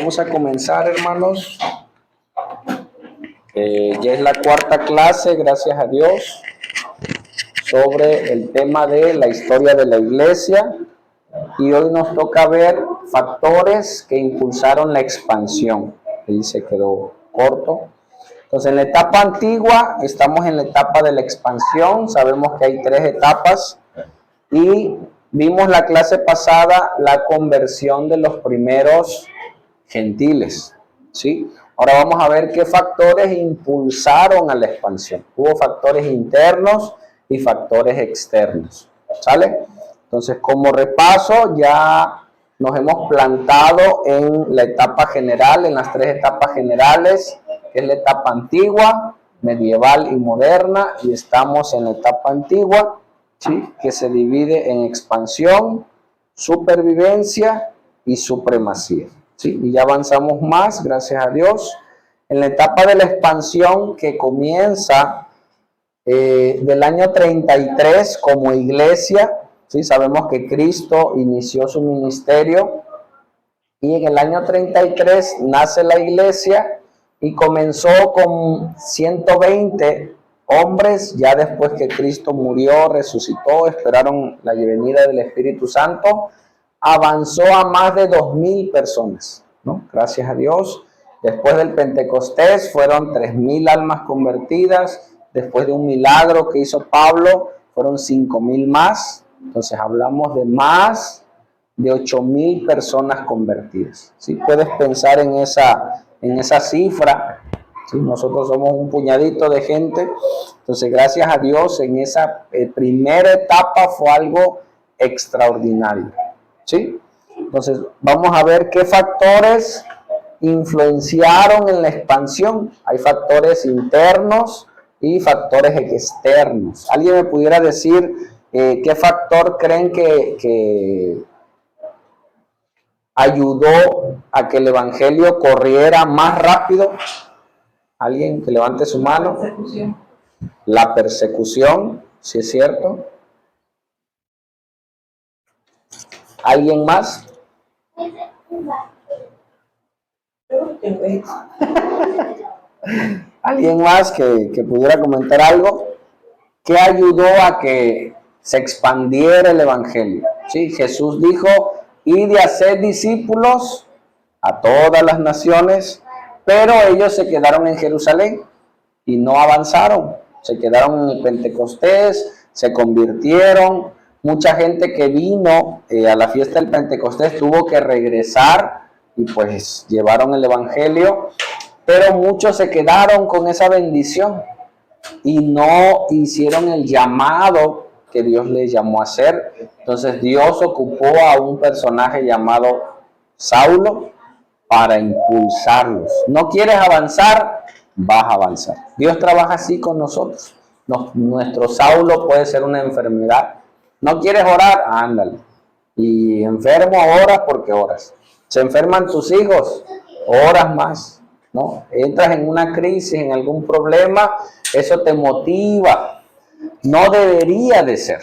Vamos a comenzar, hermanos. Ya es la cuarta clase, gracias a Dios, sobre el tema de la historia de la iglesia. Y hoy nos toca ver factores que impulsaron la expansión. Ahí se quedó corto. Entonces, en la etapa antigua, estamos en la etapa de la expansión. Sabemos que hay tres etapas. Y vimos la clase pasada la conversión de los primeros gentiles, ¿sí? Ahora vamos a ver qué factores impulsaron a la expansión. Hubo factores internos y factores externos, ¿sale? Entonces, como repaso, ya nos hemos plantado en la etapa general, en las tres etapas generales, que es la etapa antigua, medieval y moderna, y estamos en la etapa antigua, ¿sí? Que se divide en expansión, supervivencia y supremacía, ¿sí? Y ya avanzamos más, gracias a Dios, en la etapa de la expansión que comienza del año 33 como iglesia, ¿sí? Sabemos que Cristo inició su ministerio y en el año 33 nace la iglesia y comenzó con 120 hombres. Ya después que Cristo murió, resucitó, esperaron la venida del Espíritu Santo, avanzó a más de 2000 personas, ¿no? Gracias a Dios. Después del Pentecostés fueron 3000 almas convertidas. Después de un milagro que hizo Pablo, fueron 5000 más. Entonces hablamos de más de 8000 personas convertidas, ¿sí? Puedes pensar en esa cifra, ¿sí? Nosotros somos un puñadito de gente. Entonces, gracias a Dios, en esa primera etapa fue algo extraordinario, ¿sí? Entonces, vamos a ver qué factores influenciaron en la expansión. Hay factores internos y factores externos. ¿Alguien me pudiera decir qué factor creen que ayudó a que el evangelio corriera más rápido? ¿Alguien que levante su mano? La persecución, ¿sí es cierto? ¿Alguien más? ¿Alguien más que pudiera comentar algo? ¿Qué ayudó a que se expandiera el evangelio? ¿Sí? Jesús dijo: id y haced discípulos a todas las naciones, pero ellos se quedaron en Jerusalén y no avanzaron. Se quedaron en el Pentecostés, se convirtieron. Mucha gente que vino a la fiesta del Pentecostés tuvo que regresar y pues llevaron el evangelio, pero muchos se quedaron con esa bendición y no hicieron el llamado que Dios les llamó a hacer. Entonces Dios ocupó a un personaje llamado Saulo para impulsarlos. ¿No quieres avanzar? Vas a avanzar. Dios trabaja así con nosotros. Nuestro Saulo puede ser una enfermedad. ¿No quieres orar? Ándale. Y enfermo oras porque oras. Se enferman tus hijos, oras más, ¿no? Entras en una crisis, en algún problema, eso te motiva. No debería de ser,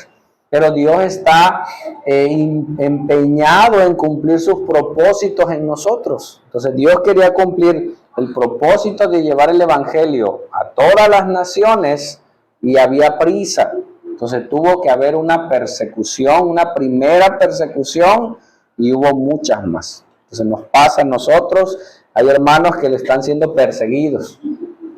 pero Dios está empeñado en cumplir sus propósitos en nosotros. Entonces Dios quería cumplir el propósito de llevar el evangelio a todas las naciones y había prisa. Entonces tuvo que haber una persecución, una primera persecución, y hubo muchas más. Entonces nos pasa a nosotros. Hay hermanos que le están siendo perseguidos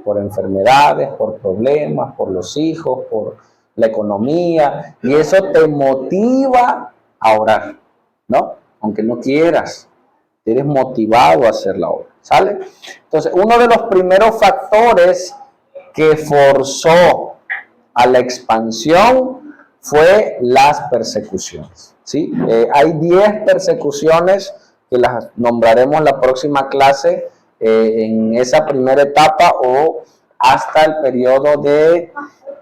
por enfermedades, por problemas, por los hijos, por la economía, y eso te motiva a orar, ¿no? Aunque no quieras, eres motivado a hacer la obra, ¿sale? Entonces, uno de los primeros factores que forzó a la expansión fue las persecuciones, ¿sí? Hay 10 persecuciones que las nombraremos la próxima clase, en esa primera etapa o hasta el periodo de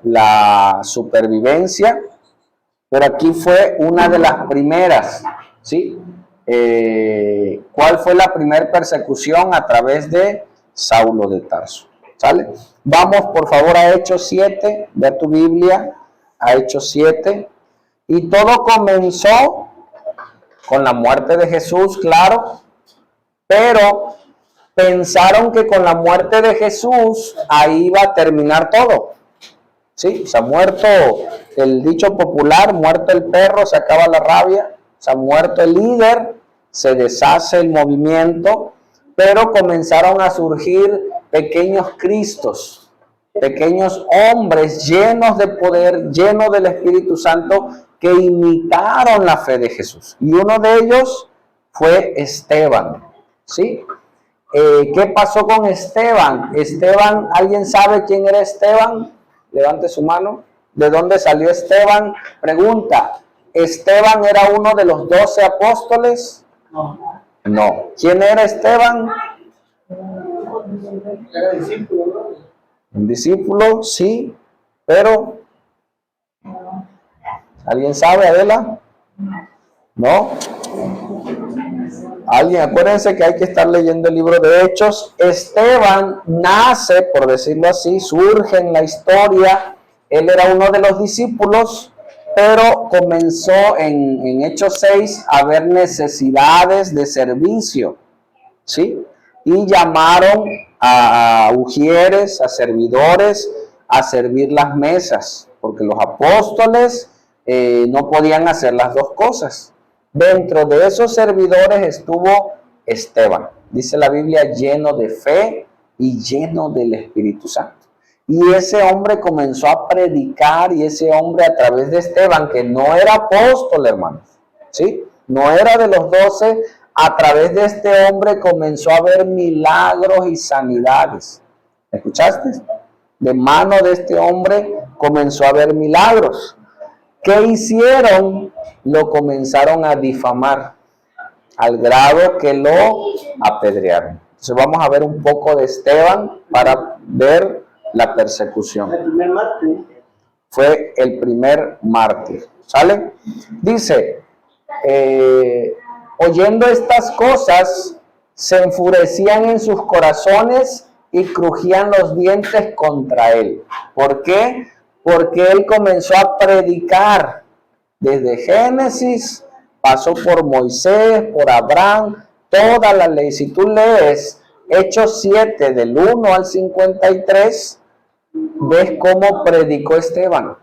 la supervivencia, pero aquí fue una de las primeras, ¿sí? ¿Cuál fue la primera persecución? A través de Saulo de Tarso, ¿sale? Vamos por favor a Hechos 7, ve a tu Biblia, a Hechos 7, y todo comenzó con la muerte de Jesús, claro, pero pensaron que con la muerte de Jesús ahí iba a terminar todo. Sí, se ha muerto el dicho popular, muerto el perro, se acaba la rabia, se ha muerto el líder, se deshace el movimiento, pero comenzaron a surgir pequeños Cristos, pequeños hombres llenos de poder, llenos del Espíritu Santo, que imitaron la fe de Jesús. Y uno de ellos fue Esteban, ¿sí? ¿Qué pasó con Esteban? Esteban, ¿alguien sabe quién era Esteban? Levante su mano. ¿De dónde salió Esteban? Pregunta, ¿Esteban era uno de los 12 apóstoles? No. ¿Quién era Esteban? Era discípulo, ¿no? Un discípulo, sí, pero ¿alguien sabe, Adela? ¿No? Alguien, acuérdense que hay que estar leyendo el libro de Hechos. Esteban nace, por decirlo así, surge en la historia. Él era uno de los discípulos, pero comenzó en Hechos 6 a haber necesidades de servicio, ¿sí? Y llamaron a ujieres, a servidores, a servir las mesas, porque los apóstoles no podían hacer las dos cosas. Dentro de esos servidores estuvo Esteban, dice la Biblia, lleno de fe y lleno del Espíritu Santo. Y ese hombre comenzó a predicar, y ese hombre a través de Esteban, que no era apóstol, hermanos, ¿sí? No era de los 12, a través de este hombre comenzó a haber milagros y sanidades. ¿Escuchaste? De mano de este hombre comenzó a haber milagros. ¿Qué hicieron? Lo comenzaron a difamar al grado que lo apedrearon. Entonces vamos a ver un poco de Esteban para ver la persecución. El primer mártir. Fue el primer mártir. ¿Sale? Dice, oyendo estas cosas, se enfurecían en sus corazones y crujían los dientes contra él. ¿Por qué? Porque él comenzó a predicar desde Génesis, pasó por Moisés, por Abraham, toda la ley. Si tú lees Hechos 7 del 1 al 53, ves cómo predicó Esteban,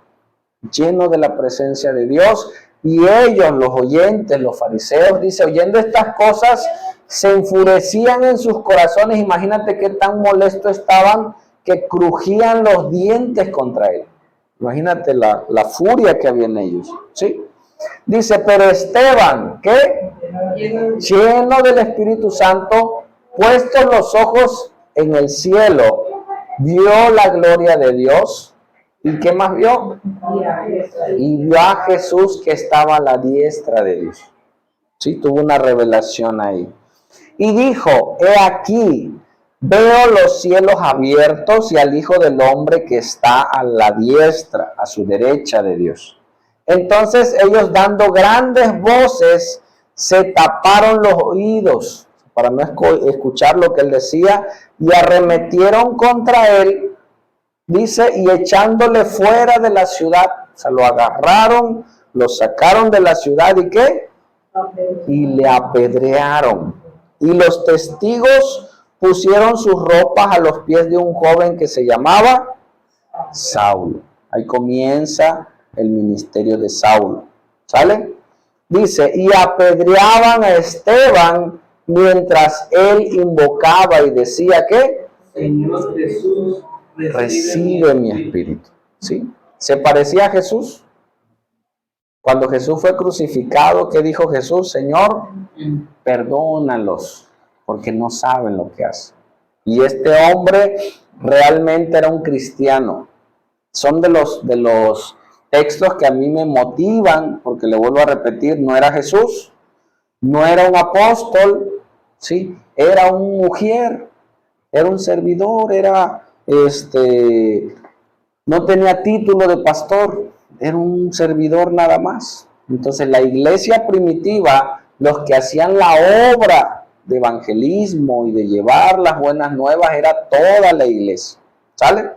lleno de la presencia de Dios. Y ellos, los oyentes, los fariseos, dice, oyendo estas cosas, se enfurecían en sus corazones. Imagínate qué tan molestos estaban, que crujían los dientes contra él. Imagínate la furia que había en ellos, ¿sí? Dice, pero Esteban, ¿qué? Lleno del Espíritu Santo, puestos los ojos en el cielo, vio la gloria de Dios. ¿Y qué más vio? Y vio a Jesús que estaba a la diestra de Dios. Sí, tuvo una revelación ahí. Y dijo, he aquí, veo los cielos abiertos y al Hijo del Hombre que está a la diestra, a su derecha de Dios. Entonces ellos, dando grandes voces, se taparon los oídos para no escuchar lo que él decía, y arremetieron contra él, dice, y echándole fuera de la ciudad, o sea, lo agarraron, lo sacaron de la ciudad, ¿y qué? Y le apedrearon. Y los testigos pusieron sus ropas a los pies de un joven que se llamaba Saulo. Ahí comienza el ministerio de Saulo. ¿Sale? Dice, y apedreaban a Esteban mientras él invocaba y decía que Señor Jesús, recibe mi espíritu. ¿Sí? ¿Se parecía a Jesús? Cuando Jesús fue crucificado, ¿qué dijo Jesús? Señor, perdónalos, porque no saben lo que hacen. Y este hombre realmente era un cristiano. Son de los textos que a mí me motivan, porque le vuelvo a repetir, no era Jesús, no era un apóstol, ¿sí? Era un mujer, era un servidor, no tenía título de pastor, era un servidor nada más. Entonces la iglesia primitiva, los que hacían la obra de evangelismo y de llevar las buenas nuevas, era toda la iglesia. ¿Sale?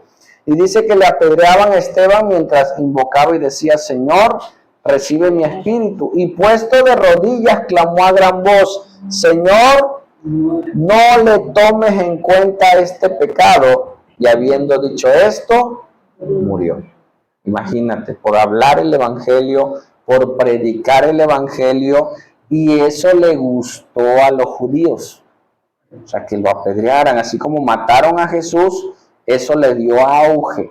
Y dice que le apedreaban a Esteban mientras invocaba y decía, Señor, recibe mi espíritu. Y puesto de rodillas, clamó a gran voz, Señor, no le tomes en cuenta este pecado. Y habiendo dicho esto, murió. Imagínate, por hablar el evangelio, por predicar el evangelio, y eso le gustó a los judíos. O sea, que lo apedrearan, así como mataron a Jesús, eso le dio auge,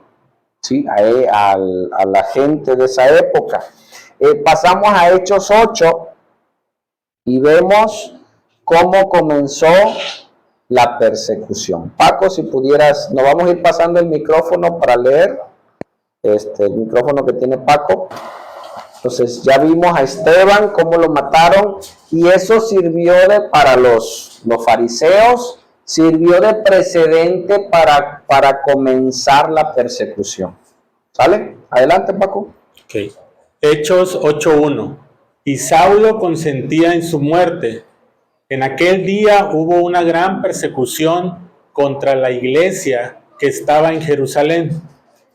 ¿sí? a la gente de esa época. Pasamos a Hechos 8 y vemos cómo comenzó la persecución. Paco, si pudieras, nos vamos a ir pasando el micrófono para leer, el micrófono que tiene Paco. Entonces ya vimos a Esteban, cómo lo mataron, y eso sirvió para los fariseos, sirvió de precedente para comenzar la persecución. ¿Sale? Adelante, Paco. Okay. Hechos 8:1. Y Saulo consentía en su muerte. En aquel día hubo una gran persecución contra la iglesia que estaba en Jerusalén,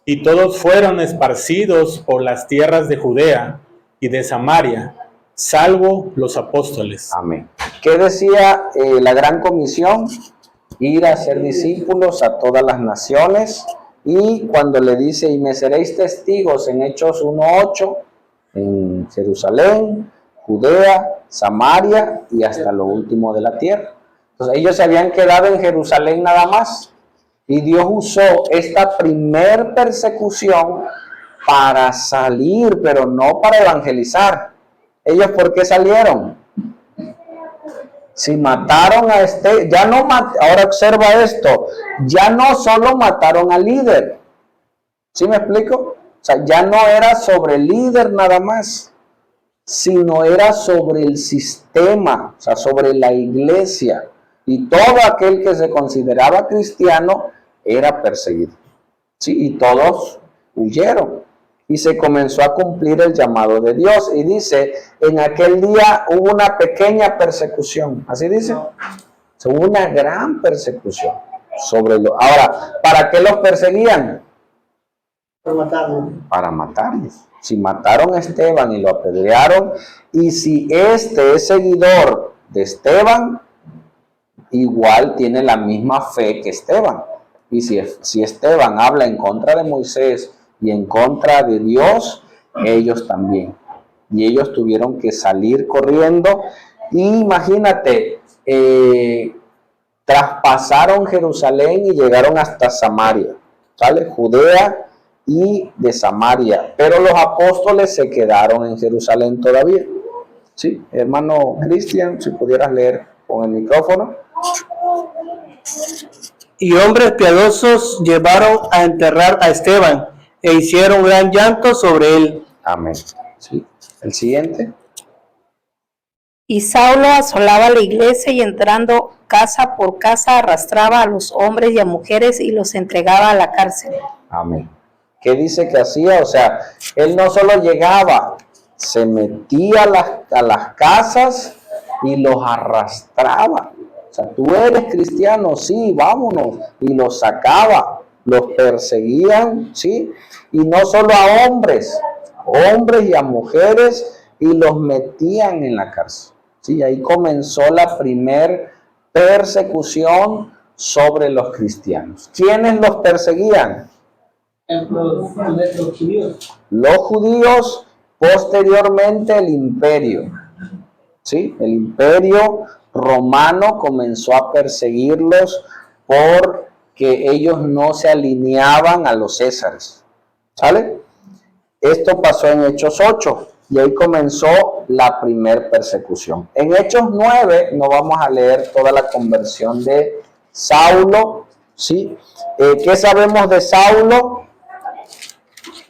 y todos fueron esparcidos por las tierras de Judea y de Samaria, salvo los apóstoles. Amén. ¿Qué decía la gran comisión? Ir a hacer discípulos a todas las naciones. Y cuando le dice, y me seréis testigos en Hechos 1:8, en Jerusalén, Judea, Samaria y hasta lo último de la tierra. Entonces ellos se habían quedado en Jerusalén nada más. Y Dios usó esta primer persecución para salir, pero no para evangelizar. ¿Ellos por qué salieron? Si mataron a ahora observa esto, ya no solo mataron al líder. ¿Sí me explico? O sea, ya no era sobre el líder nada más, sino era sobre el sistema, o sea, sobre la iglesia. Y todo aquel que se consideraba cristiano era perseguido. Sí, y todos huyeron. Y se comenzó a cumplir el llamado de Dios. Y dice, en aquel día hubo una pequeña persecución. ¿Así dice? Hubo una gran persecución sobre los... Ahora, ¿para qué los perseguían? Para matarlos. Para matarlos. Si mataron a Esteban y lo apedrearon, y si este es seguidor de Esteban, igual tiene la misma fe que Esteban. Y si Esteban habla en contra de Moisés y en contra de Dios, ellos también. Y ellos tuvieron que salir corriendo. Y imagínate, traspasaron Jerusalén y llegaron hasta Samaria, ¿sale? Judea y de Samaria. Pero los apóstoles se quedaron en Jerusalén todavía. Sí, hermano Cristian, si pudieras leer con el micrófono. Y hombres piadosos llevaron a enterrar a Esteban e hicieron gran llanto sobre él. Amén. Sí. El siguiente. Y Saulo asolaba la iglesia y entrando casa por casa arrastraba a los hombres y a mujeres y los entregaba a la cárcel. Amén. ¿Qué dice que hacía? O sea, él no solo llegaba, se metía a las casas y los arrastraba. O sea, tú eres cristiano, sí, vámonos. Y los sacaba, los perseguían, sí. Y no solo a hombres y a mujeres, y los metían en la cárcel. Sí, ahí comenzó la primer persecución sobre los cristianos. ¿Quiénes los perseguían? Los judíos. Los judíos, posteriormente el imperio. ¿Sí? El imperio romano comenzó a perseguirlos porque ellos no se alineaban a los césares. ¿Sale? Esto pasó en Hechos 8 y ahí comenzó la primer persecución. En Hechos 9 no vamos a leer toda la conversión de Saulo, ¿sí? ¿Qué sabemos de Saulo?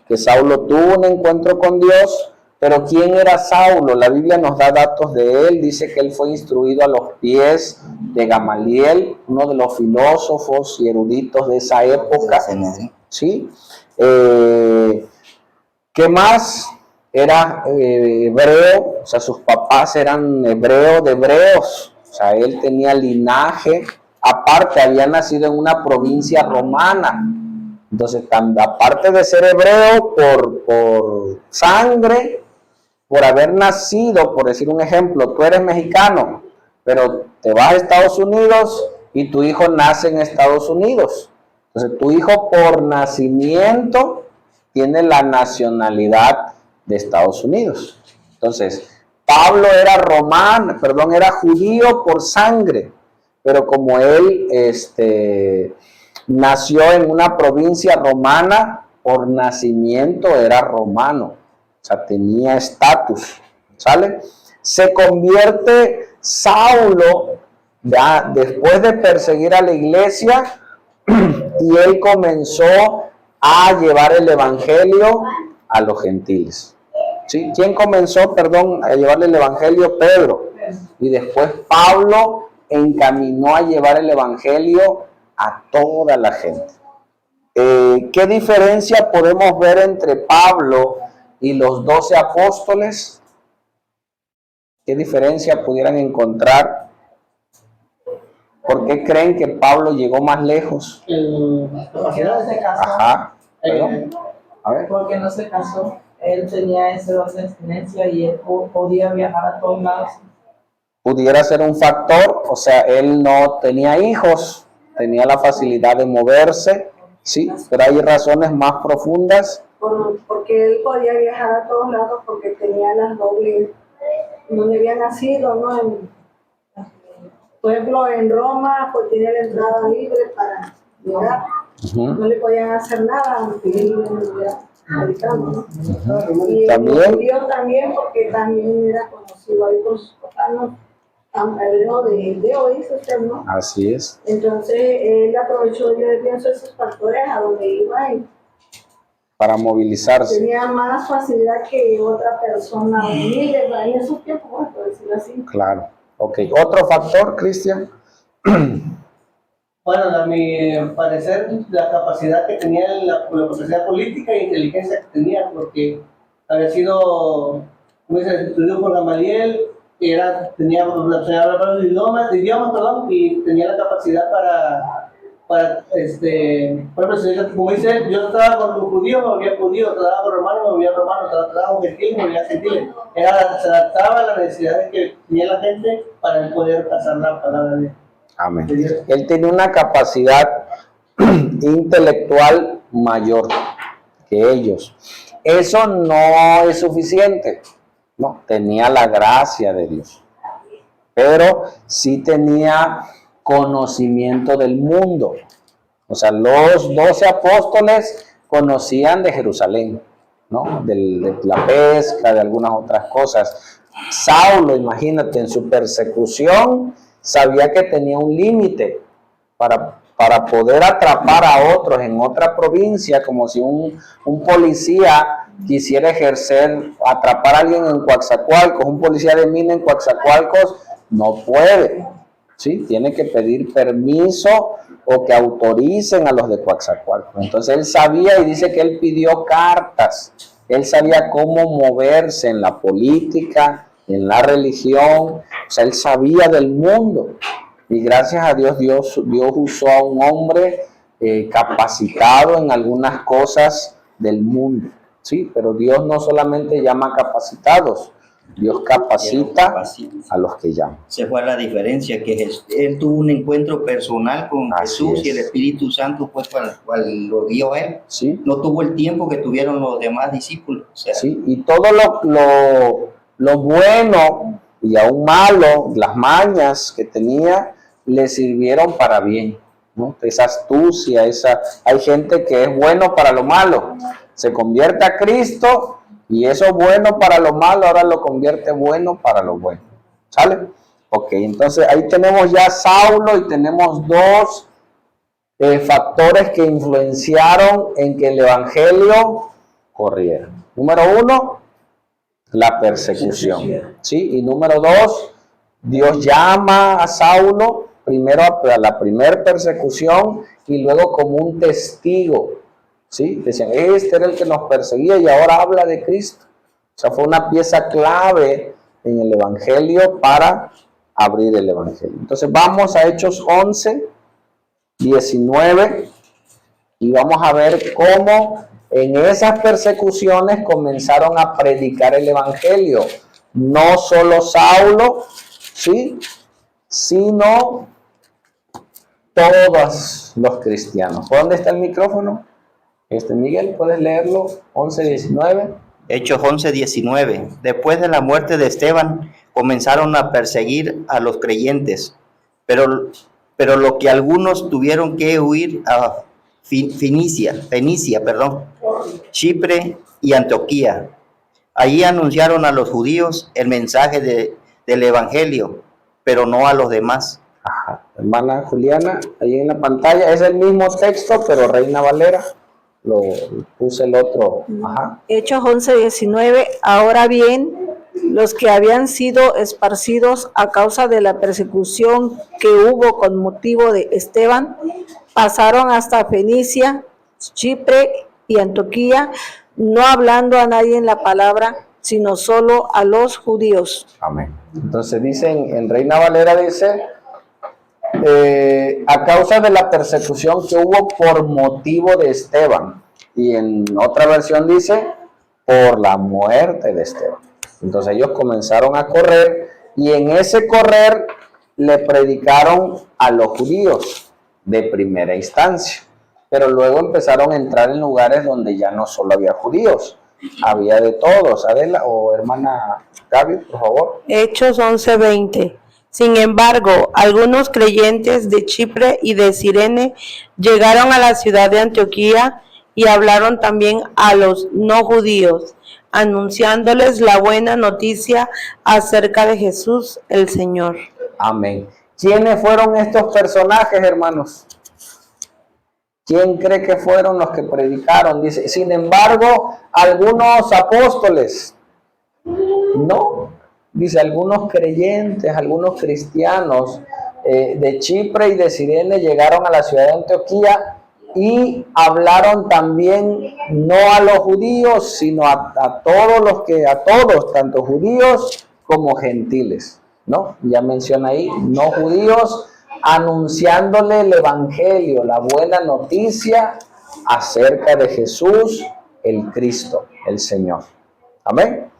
Que Saulo tuvo un encuentro con Dios, pero ¿quién era Saulo? La Biblia nos da datos de él, dice que él fue instruido a los pies de Gamaliel, uno de los filósofos y eruditos de esa época, ¿sí? ¿Qué más? Era hebreo, o sea, sus papás eran hebreos de hebreos, o sea, él tenía linaje, aparte había nacido en una provincia romana, entonces aparte de ser hebreo por sangre, por haber nacido, por decir un ejemplo, tú eres mexicano, pero te vas a Estados Unidos y tu hijo nace en Estados Unidos. Entonces tu hijo por nacimiento tiene la nacionalidad de Estados Unidos. Entonces, Pablo era era judío por sangre, pero como él nació en una provincia romana, por nacimiento era romano, o sea, tenía estatus, ¿sale? Se convierte Saulo, ya, después de perseguir a la iglesia, y él comenzó a llevar el evangelio a los gentiles. ¿Sí? ¿Quién comenzó, a llevarle el evangelio? Pedro. Y después Pablo encaminó a llevar el evangelio a toda la gente. ¿Qué diferencia podemos ver entre Pablo y los 12 apóstoles? ¿Qué diferencia pudieran encontrar? ¿Por qué creen que Pablo llegó más lejos? Porque no se casó. Ajá. Perdón. A ver. Porque no se casó. Él tenía ese don de abstinencia y él podía viajar a todos lados. Pudiera ser un factor, o sea, él no tenía hijos, tenía la facilidad de moverse, sí, pero hay razones más profundas. Porque él podía viajar a todos lados porque tenía las dobles, donde había nacido, ¿no? Por ejemplo, en Roma, pues tenía la entrada libre para llegar. No le podían hacer nada, aunque él era americano, ¿no? Y También. judío también, porque también era conocido ahí por sus cotanos, hebreo de hoy, usted, ¿no? Así es. Entonces, él aprovechó, yo pienso, esos factores a donde iba y Para movilizarse. tenía más facilidad que otra persona humilde en esos tiempos, bueno, por decirlo así. Claro. Ok. ¿Otro factor, Cristian? Bueno, a mi parecer, la capacidad que tenía, la capacidad política e inteligencia que tenía, porque había sido, como dice, estudió por Gamaliel, tenía la posibilidad de hablar idiomas, y tenía la capacidad para por ejemplo, como dice, yo trataba con un judío, me volvía judío, trataba con romano, me volvía romano, trataba con gentil, me volvía gentil. Se adaptaba a las necesidades que tenía la gente para poder pasar la palabra de Dios. Amén. Él tenía una capacidad intelectual mayor que ellos. Eso no es suficiente, no, tenía la gracia de Dios, pero sí tenía conocimiento del mundo. O sea, los 12 apóstoles conocían de Jerusalén, ¿no? De la pesca, de algunas otras cosas. Saulo, imagínate, en su persecución, sabía que tenía un límite para poder atrapar a otros en otra provincia, como si un policía quisiera atrapar a alguien en Coatzacoalcos, un policía de mina en Coatzacoalcos no puede, ¿sí? Tiene que pedir permiso o que autoricen a los de Coatzacoalcos. Entonces él sabía, y dice que él pidió cartas, él sabía cómo moverse en la política, en la religión, o sea, él sabía del mundo. Y gracias a Dios, Dios usó a un hombre capacitado en algunas cosas del mundo, ¿sí? Pero Dios no solamente llama capacitados, Dios capacita a los que llaman. Se fue la diferencia, que él tuvo un encuentro personal con Así Jesús es. y el Espíritu Santo, pues, cual lo guió a él. ¿Sí? No tuvo el tiempo que tuvieron los demás discípulos. O sea, ¿Sí? Y todo lo bueno y aún malo, las mañas que tenía, le sirvieron para bien, ¿no? Esa astucia, hay gente que es bueno para lo malo, se convierte a Cristo y eso bueno para lo malo ahora lo convierte bueno para lo bueno. ¿Sale? Ok, entonces ahí tenemos ya Saulo y tenemos dos factores que influenciaron en que el evangelio corriera. Número uno, la persecución, ¿sí? Y número dos, Dios llama a Saulo primero a la primera persecución y luego como un testigo, ¿sí? Decían, este era el que nos perseguía y ahora habla de Cristo. O sea, fue una pieza clave en el evangelio para abrir el evangelio. Entonces vamos a Hechos 11, 19 y vamos a ver cómo en esas persecuciones comenzaron a predicar el evangelio. No solo Saulo, ¿sí? sino todos los cristianos. ¿Por dónde está el micrófono? Miguel, ¿puedes leerlo? 11:19. Hechos 11:19. Después de la muerte de Esteban, comenzaron a perseguir a los creyentes, pero lo que algunos tuvieron que huir a Fenicia, Chipre y Antioquía. Allí anunciaron a los judíos el mensaje del evangelio, pero no a los demás. Ajá. Hermana Juliana, ahí en la pantalla es el mismo texto, pero Reina Valera. Lo puse el otro. Ajá. Hechos 11:19. Ahora bien, los que habían sido esparcidos a causa de la persecución que hubo con motivo de Esteban, pasaron hasta Fenicia, Chipre y Antioquía, no hablando a nadie en la palabra, sino solo a los judíos. Amén. Entonces dice en Reina Valera, dice, a causa de la persecución que hubo por motivo de Esteban. Y en otra versión dice, por la muerte de Esteban. Entonces ellos comenzaron a correr y en ese correr le predicaron a los judíos de primera instancia. Pero luego empezaron a entrar en lugares donde ya no solo había judíos, había de todos. Adela o hermana Gaby, por favor. Hechos 11:20. Sin embargo, algunos creyentes de Chipre y de Cirene llegaron a la ciudad de Antioquía y hablaron también a los no judíos, anunciándoles la buena noticia acerca de Jesús el Señor. Amén. ¿Quiénes fueron estos personajes, hermanos? ¿Quién cree que fueron los que predicaron? Dice, sin embargo, algunos apóstoles. No, dice, algunos creyentes, algunos cristianos de Chipre y de Cirene llegaron a la ciudad de Antioquía y hablaron también no a los judíos, sino a todos, tanto judíos como gentiles, ¿no? Ya menciona ahí, no judíos, anunciándole el evangelio, la buena noticia acerca de Jesús, el Cristo, el Señor. Amén.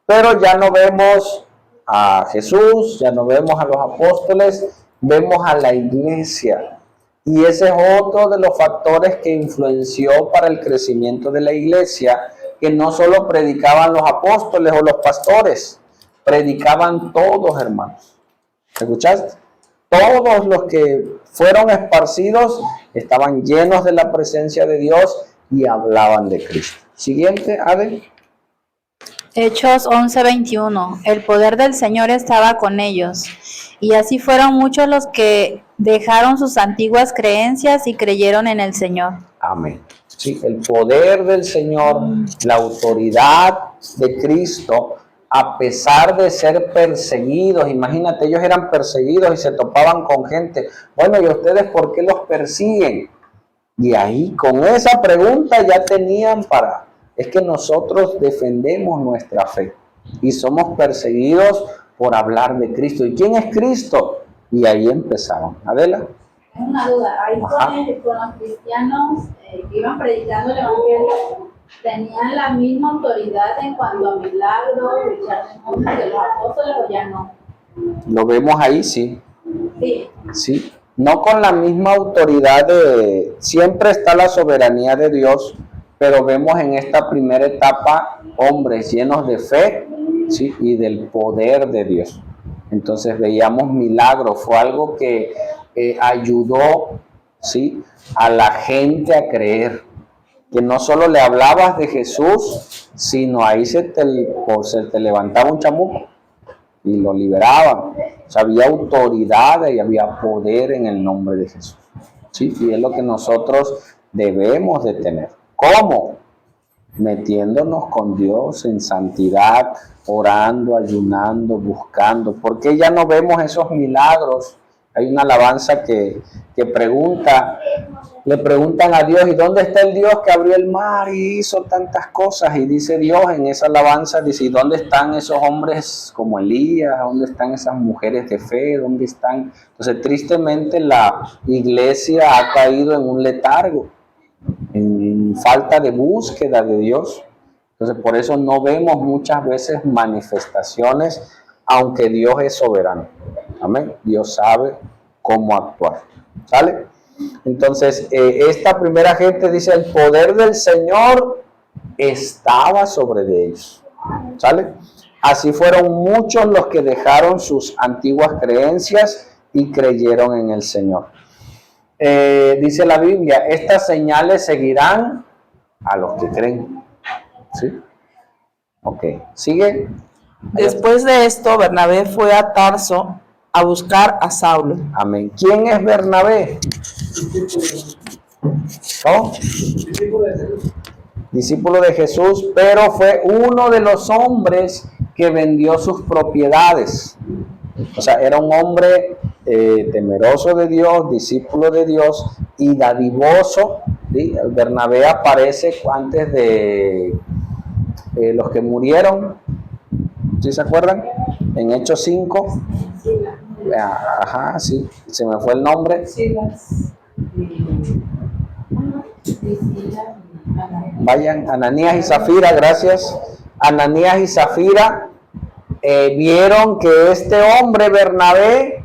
Pero ya no vemos a Jesús, ya no vemos a los apóstoles, vemos a la iglesia. Y ese es otro de los factores que influenció para el crecimiento de la iglesia, que no solo predicaban los apóstoles o los pastores, predicaban todos, hermanos. ¿Escuchaste? Todos los que fueron esparcidos estaban llenos de la presencia de Dios y hablaban de Cristo. Siguiente, Adel. Hechos 11:21. El poder del Señor estaba con ellos, y así fueron muchos los que dejaron sus antiguas creencias y creyeron en el Señor. Amén. Sí, el poder del Señor, la autoridad de Cristo, a pesar de ser perseguidos, imagínate, ellos eran perseguidos y se topaban con gente. Bueno, ¿y ustedes por qué los persiguen? Y ahí con esa pregunta ya tenían es que nosotros defendemos nuestra fe y somos perseguidos por hablar de Cristo. ¿Y quién es Cristo? Y ahí empezaron. Adela. Una duda, ahí con los cristianos que iban predicando el evangelio, ¿tenían la misma autoridad en cuanto a milagros, echar demonios de los apóstoles o ya no? Lo vemos ahí, sí. Sí. Sí. No con la misma autoridad siempre está la soberanía de Dios, pero vemos en esta primera etapa hombres llenos de fe, ¿sí? Y del poder de Dios. Entonces veíamos milagros, fue algo que ayudó, ¿sí? A la gente a creer, que no solo le hablabas de Jesús, sino ahí se te levantaba un chamuco y lo liberaban. O sea, había autoridad y había poder en el nombre de Jesús, ¿sí? Y es lo que nosotros debemos de tener. ¿Cómo? Metiéndonos con Dios en santidad, orando, ayunando, buscando. ¿Por qué ya no vemos esos milagros? Hay una alabanza que le preguntan a Dios, ¿y dónde está el Dios que abrió el mar y hizo tantas cosas? Y dice Dios en esa alabanza, dice, ¿y dónde están esos hombres como Elías? ¿Dónde están esas mujeres de fe? ¿Dónde están? Entonces, tristemente, la iglesia ha caído en un letargo, en falta de búsqueda de Dios. Entonces, por eso no vemos muchas veces manifestaciones, aunque Dios es soberano. Amén. Dios sabe cómo actuar. ¿Sale? Entonces, esta primera gente dice, el poder del Señor estaba sobre de ellos. ¿Sale? Así fueron muchos los que dejaron sus antiguas creencias y creyeron en el Señor. Dice la Biblia, estas señales seguirán a los que creen. ¿Sí? Ok, sigue. Después de esto, Bernabé fue a Tarso a buscar a Saulo. Amén. ¿Quién es Bernabé? ¿Oh? Discípulo de Jesús, pero fue uno de los hombres que vendió sus propiedades. O sea, era un hombre temeroso de Dios, discípulo de Dios y dadivoso. ¿Sí? Bernabé aparece antes de los que murieron. ¿Sí se acuerdan? En Hechos 5. Ajá, sí, se me fue el nombre. Vayan, Ananías y Zafira, gracias. Ananías y Zafira vieron que este hombre Bernabé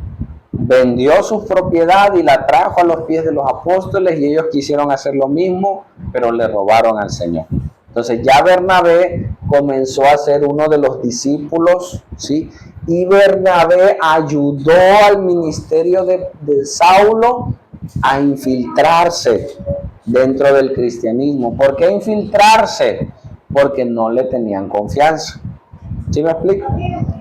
vendió su propiedad y la trajo a los pies de los apóstoles y ellos quisieron hacer lo mismo, pero le robaron al Señor. Entonces ya Bernabé comenzó a ser uno de los discípulos, ¿sí? Y Bernabé ayudó al ministerio de Saulo a infiltrarse dentro del cristianismo. ¿Por qué infiltrarse? Porque no le tenían confianza. ¿Sí me explico?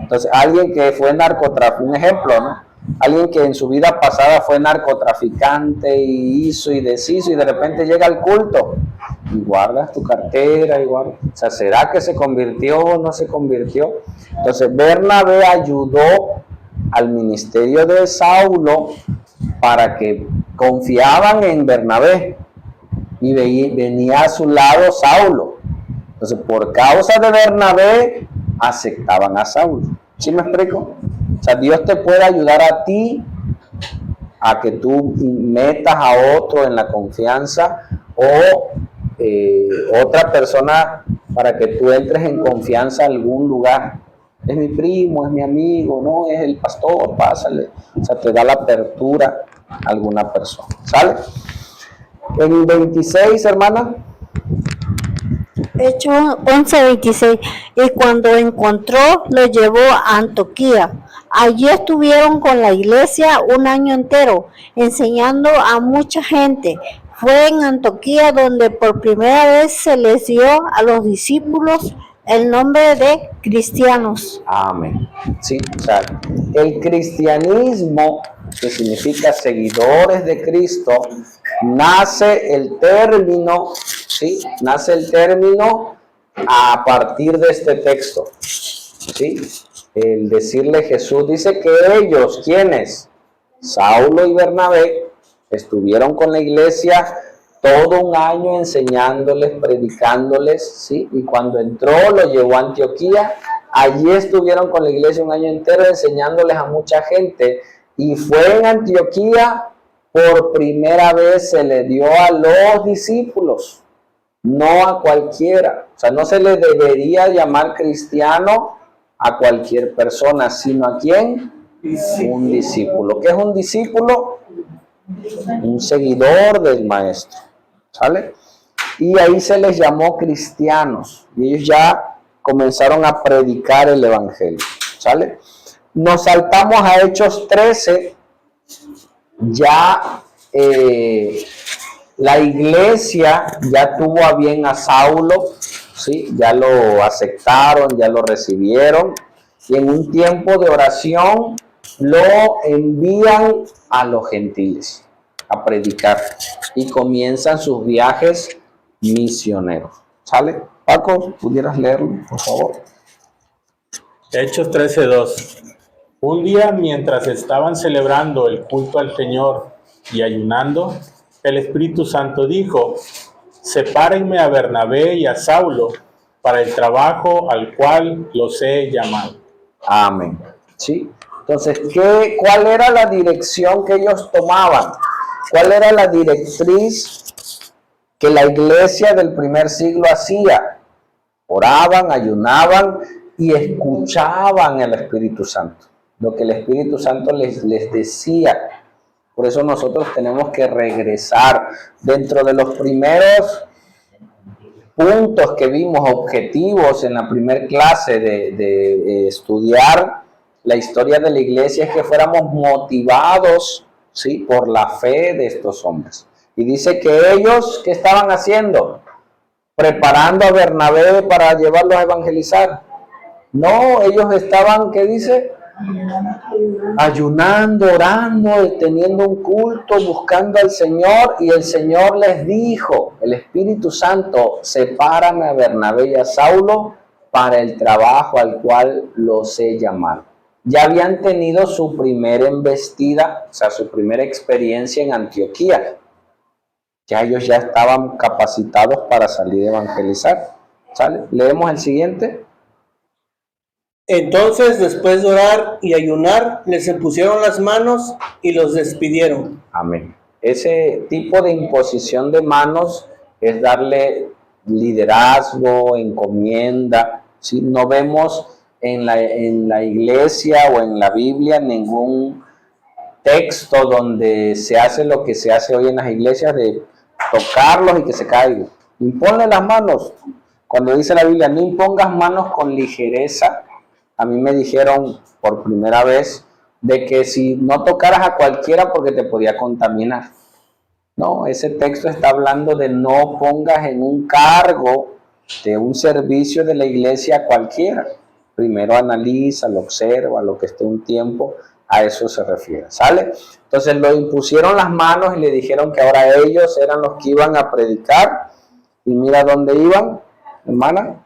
Entonces, alguien que fue narcotraficante, un ejemplo, ¿no? Alguien que en su vida pasada fue narcotraficante y hizo y deshizo y de repente llega al culto y guardas tu cartera y guardas. O sea, ¿será que se convirtió o no se convirtió? Entonces, Bernabé ayudó al ministerio de Saulo para que confiaban en Bernabé y venía a su lado Saulo. Entonces, por causa de Bernabé, aceptaban a Saulo. ¿Sí me explico? O sea, Dios te puede ayudar a ti a que tú metas a otro en la confianza o otra persona para que tú entres en confianza a algún lugar. Es mi primo, es mi amigo, no, es el pastor, pásale. O sea, te da la apertura a alguna persona. ¿Sale? En 26, hermana. Hechos 11:26. Y cuando encontró, lo llevó a Antioquía. Allí estuvieron con la iglesia un año entero, enseñando a mucha gente. Fue en Antioquía donde por primera vez se les dio a los discípulos el nombre de cristianos. Amén. Sí, o sea, el cristianismo, que significa seguidores de Cristo, nace el término, ¿sí? Nace el término a partir de este texto, ¿sí? El decirle Jesús dice que ellos, ¿quiénes? Saulo y Bernabé, estuvieron con la iglesia todo un año enseñándoles, predicándoles, ¿sí? Y cuando entró, lo llevó a Antioquía. Allí estuvieron con la iglesia un año entero enseñándoles a mucha gente. Y fue en Antioquía, por primera vez se le dio a los discípulos, no a cualquiera. O sea, no se le debería llamar cristiano a cualquier persona, sino a ¿quién? Un discípulo. ¿Qué es un discípulo? Un seguidor del maestro. ¿Sale? Y ahí se les llamó cristianos. Y ellos ya comenzaron a predicar el evangelio. ¿Sale? Nos saltamos a Hechos 13. Ya la iglesia ya tuvo a bien a Saulo, ¿sí? Ya lo aceptaron, ya lo recibieron. Y en un tiempo de oración lo envían a los gentiles a predicar y comienzan sus viajes misioneros. ¿Sale? Paco, ¿pudieras leerlo, por favor? Hechos 13:2. Un día, mientras estaban celebrando el culto al Señor y ayunando, el Espíritu Santo dijo: sepárenme a Bernabé y a Saulo para el trabajo al cual los he llamado. Amén. ¿Sí? Entonces, ¿cuál era la dirección que ellos tomaban? ¿Cuál era la directriz que la iglesia del primer siglo hacía? Oraban, ayunaban y escuchaban el Espíritu Santo. lo que el Espíritu Santo les decía. Por eso nosotros tenemos que regresar. Dentro de los primeros puntos que vimos, objetivos en la primera clase de estudiar la historia de la iglesia, es que fuéramos motivados, ¿sí?, por la fe de estos hombres. Y dice que ellos, ¿qué estaban haciendo? Preparando a Bernabé para llevarlos a evangelizar. No, ellos estaban, ¿qué dice? Ayunando, orando, teniendo un culto, buscando al Señor, y el Señor les dijo, el Espíritu Santo, sepárame a Bernabé y a Saulo para el trabajo al cual los he llamado. Ya habían tenido su primera embestida, o sea, su primera experiencia en Antioquía. Ya ellos ya estaban capacitados para salir a evangelizar. ¿Sale? Leemos el siguiente. Entonces, después de orar y ayunar, les impusieron las manos y los despidieron. Amén. Ese tipo de imposición de manos es darle liderazgo, encomienda. ¿Sí? No vemos en la iglesia o en la Biblia ningún texto donde se hace lo que se hace hoy en las iglesias, de tocarlos y que se caigan. Imponle las manos. Cuando dice la Biblia, no impongas manos con ligereza. A mí me dijeron por primera vez de que si no tocaras a cualquiera porque te podía contaminar. No, ese texto está hablando de no pongas en un cargo de un servicio de la iglesia a cualquiera. Primero analiza, lo observa, lo que esté un tiempo, a eso se refiere. ¿Sale? Entonces lo impusieron las manos y le dijeron que ahora ellos eran los que iban a predicar. Y mira dónde iban, hermana.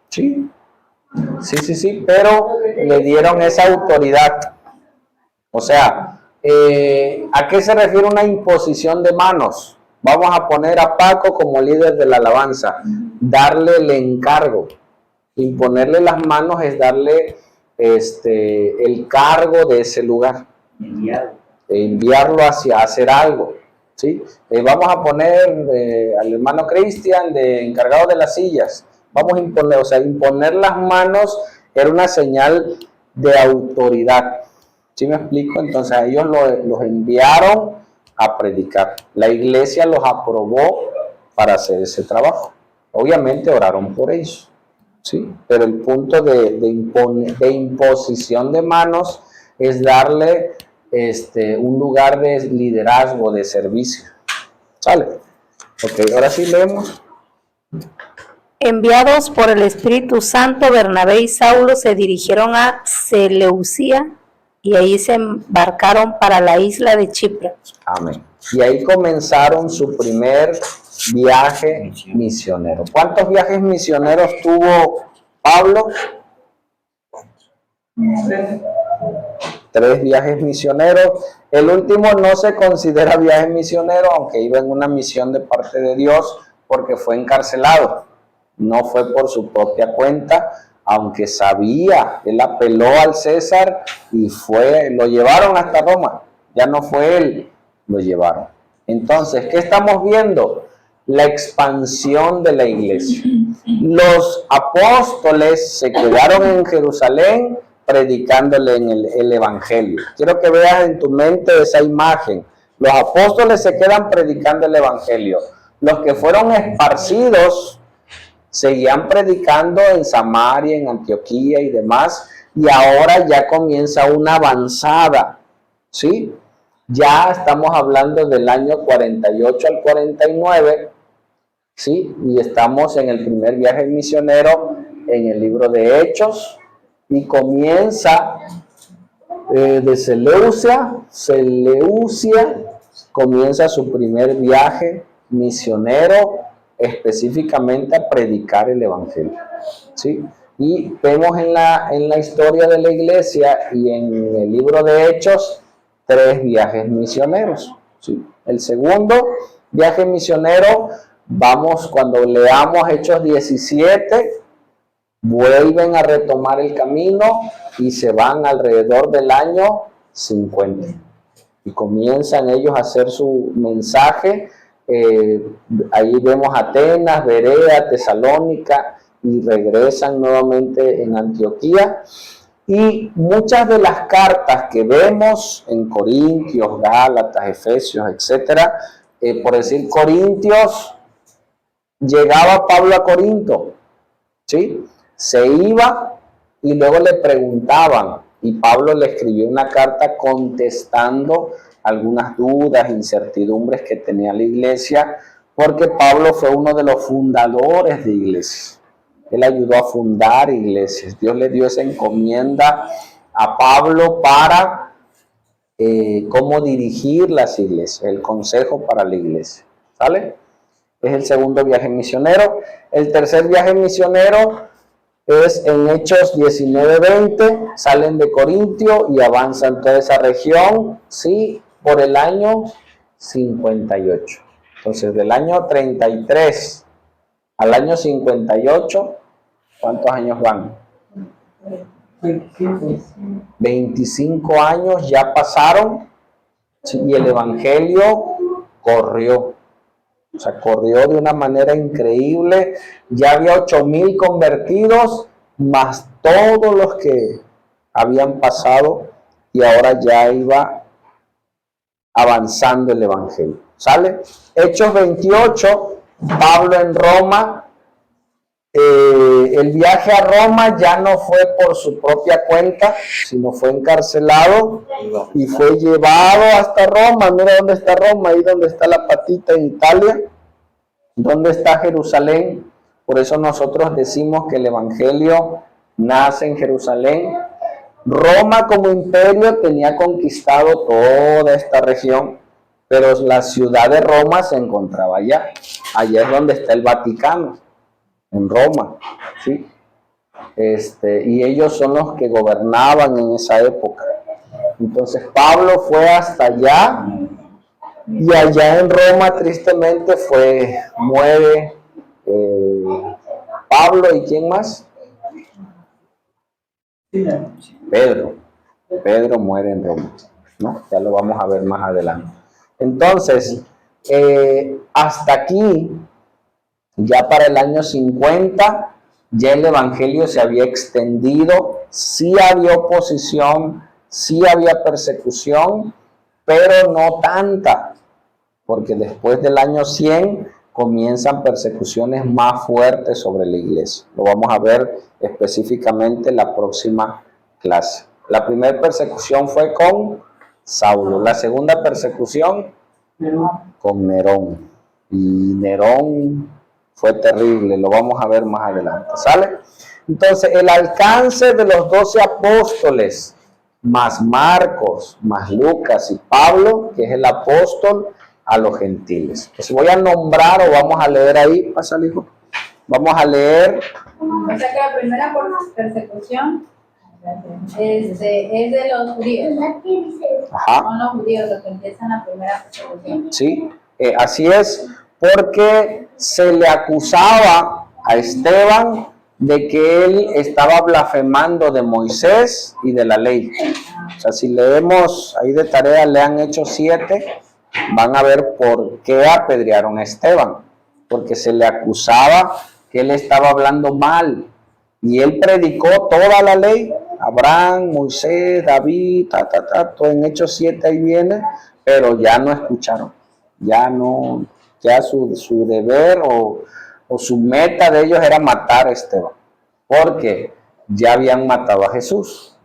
Sí, pero le dieron esa autoridad. O sea, ¿a qué se refiere una imposición de manos? Vamos a poner a Paco como líder de la alabanza, darle el encargo. Imponerle las manos es darle el cargo de ese lugar, enviarlo hacia hacer algo. ¿Sí? Vamos a poner al hermano Cristian de encargado de las sillas. Vamos a imponer, o sea, imponer las manos era una señal de autoridad. ¿Sí me explico? Entonces a ellos los enviaron a predicar. La iglesia los aprobó para hacer ese trabajo. Obviamente oraron por ellos, ¿sí? Pero el punto de imposición de manos es darle un lugar de liderazgo, de servicio. ¿Sale? Ok, ahora sí leemos. Enviados por el Espíritu Santo, Bernabé y Saulo se dirigieron a Seleucia y ahí se embarcaron para la isla de Chipre. Amén. Y ahí comenzaron su primer viaje misionero. ¿Cuántos viajes misioneros tuvo Pablo? 3 viajes misioneros. El último no se considera viaje misionero, aunque iba en una misión de parte de Dios, porque fue encarcelado. No fue por su propia cuenta, aunque sabía, él apeló al César y lo llevaron hasta Roma. Ya no fue él, lo llevaron. Entonces, ¿qué estamos viendo? La expansión de la iglesia. Los apóstoles se quedaron en Jerusalén predicándole en el evangelio. Quiero que veas en tu mente esa imagen. Los apóstoles se quedan predicando el evangelio. Los que fueron esparcidos seguían predicando en Samaria, en Antioquía y demás, y ahora ya comienza una avanzada, ¿sí? Ya estamos hablando del año 48 al 49, ¿sí? Y estamos en el primer viaje misionero en el libro de Hechos, y comienza de Seleucia, comienza su primer viaje misionero, específicamente a predicar el evangelio, ¿sí? Y vemos en la historia de la iglesia y en el libro de Hechos 3 viajes misioneros, ¿sí? El segundo viaje misionero, cuando leamos Hechos 17, vuelven a retomar el camino y se van alrededor del año 50 y comienzan ellos a hacer su mensaje. Ahí vemos Atenas, Berea, Tesalónica, y regresan nuevamente en Antioquía. Y muchas de las cartas que vemos en Corintios, Gálatas, Efesios, etcétera, por decir Corintios, llegaba Pablo a Corinto, ¿sí? Se iba y luego le preguntaban, y Pablo le escribió una carta contestando algunas dudas, incertidumbres que tenía la iglesia, porque Pablo fue uno de los fundadores de iglesias. Él ayudó a fundar iglesias. Dios le dio esa encomienda a Pablo para cómo dirigir las iglesias, el consejo para la iglesia. ¿Sale? Es el segundo viaje misionero. El tercer viaje misionero es en Hechos 19:20. Salen de Corintio y avanzan toda esa región, ¿sí? Por el año 58. Entonces, del año 33 al año 58, ¿cuántos años van? 25 años ya pasaron, ¿sí? Y el evangelio corrió. O sea, corrió de una manera increíble. Ya había 8,000 convertidos, más todos los que habían pasado, y ahora ya iba avanzando el evangelio. ¿Sale? Hechos 28, Pablo en Roma. El viaje a Roma ya no fue por su propia cuenta, sino fue encarcelado y fue llevado hasta Roma. Mira dónde está Roma, ahí donde está la patita en Italia, dónde está Jerusalén. Por eso nosotros decimos que el evangelio nace en Jerusalén. Roma como imperio tenía conquistado toda esta región, pero la ciudad de Roma se encontraba allá. Allá es donde está el Vaticano, en Roma, ¿sí? Y ellos son los que gobernaban en esa época. Entonces Pablo fue hasta allá, y allá en Roma tristemente muere Pablo, ¿y quién más? Pedro muere en Roma, ¿no? Ya lo vamos a ver más adelante. Entonces, hasta aquí, ya para el año 50, ya el evangelio se había extendido. Sí había oposición, sí había persecución, pero no tanta, porque después del año 100 comienzan persecuciones más fuertes sobre la iglesia. Lo vamos a ver específicamente en la próxima clase. La primera persecución fue con Saulo, la segunda persecución con Nerón, y Nerón fue terrible, lo vamos a ver más adelante. ¿Sale? Entonces, el alcance de los 12 apóstoles, más Marcos, más Lucas y Pablo, que es el apóstol, a los gentiles. Pues voy a nombrar, o vamos a leer ahí, pasa el hijo. Vamos a leer. O sea que la primera persecución es de los judíos. Ajá. Son los judíos los que empiezan la primera persecución. Sí, así es, porque se le acusaba a Esteban de que él estaba blasfemando de Moisés y de la ley. O sea, si leemos ahí de tarea, lean Hechos 7, van a ver por qué apedrearon a Esteban, porque se le acusaba que él estaba hablando mal, y él predicó toda la ley, Abraham, Moisés, David, todo en Hechos 7 ahí viene, pero ya no escucharon, ya su deber o su meta de ellos era matar a Esteban, porque ya habían matado a Jesús.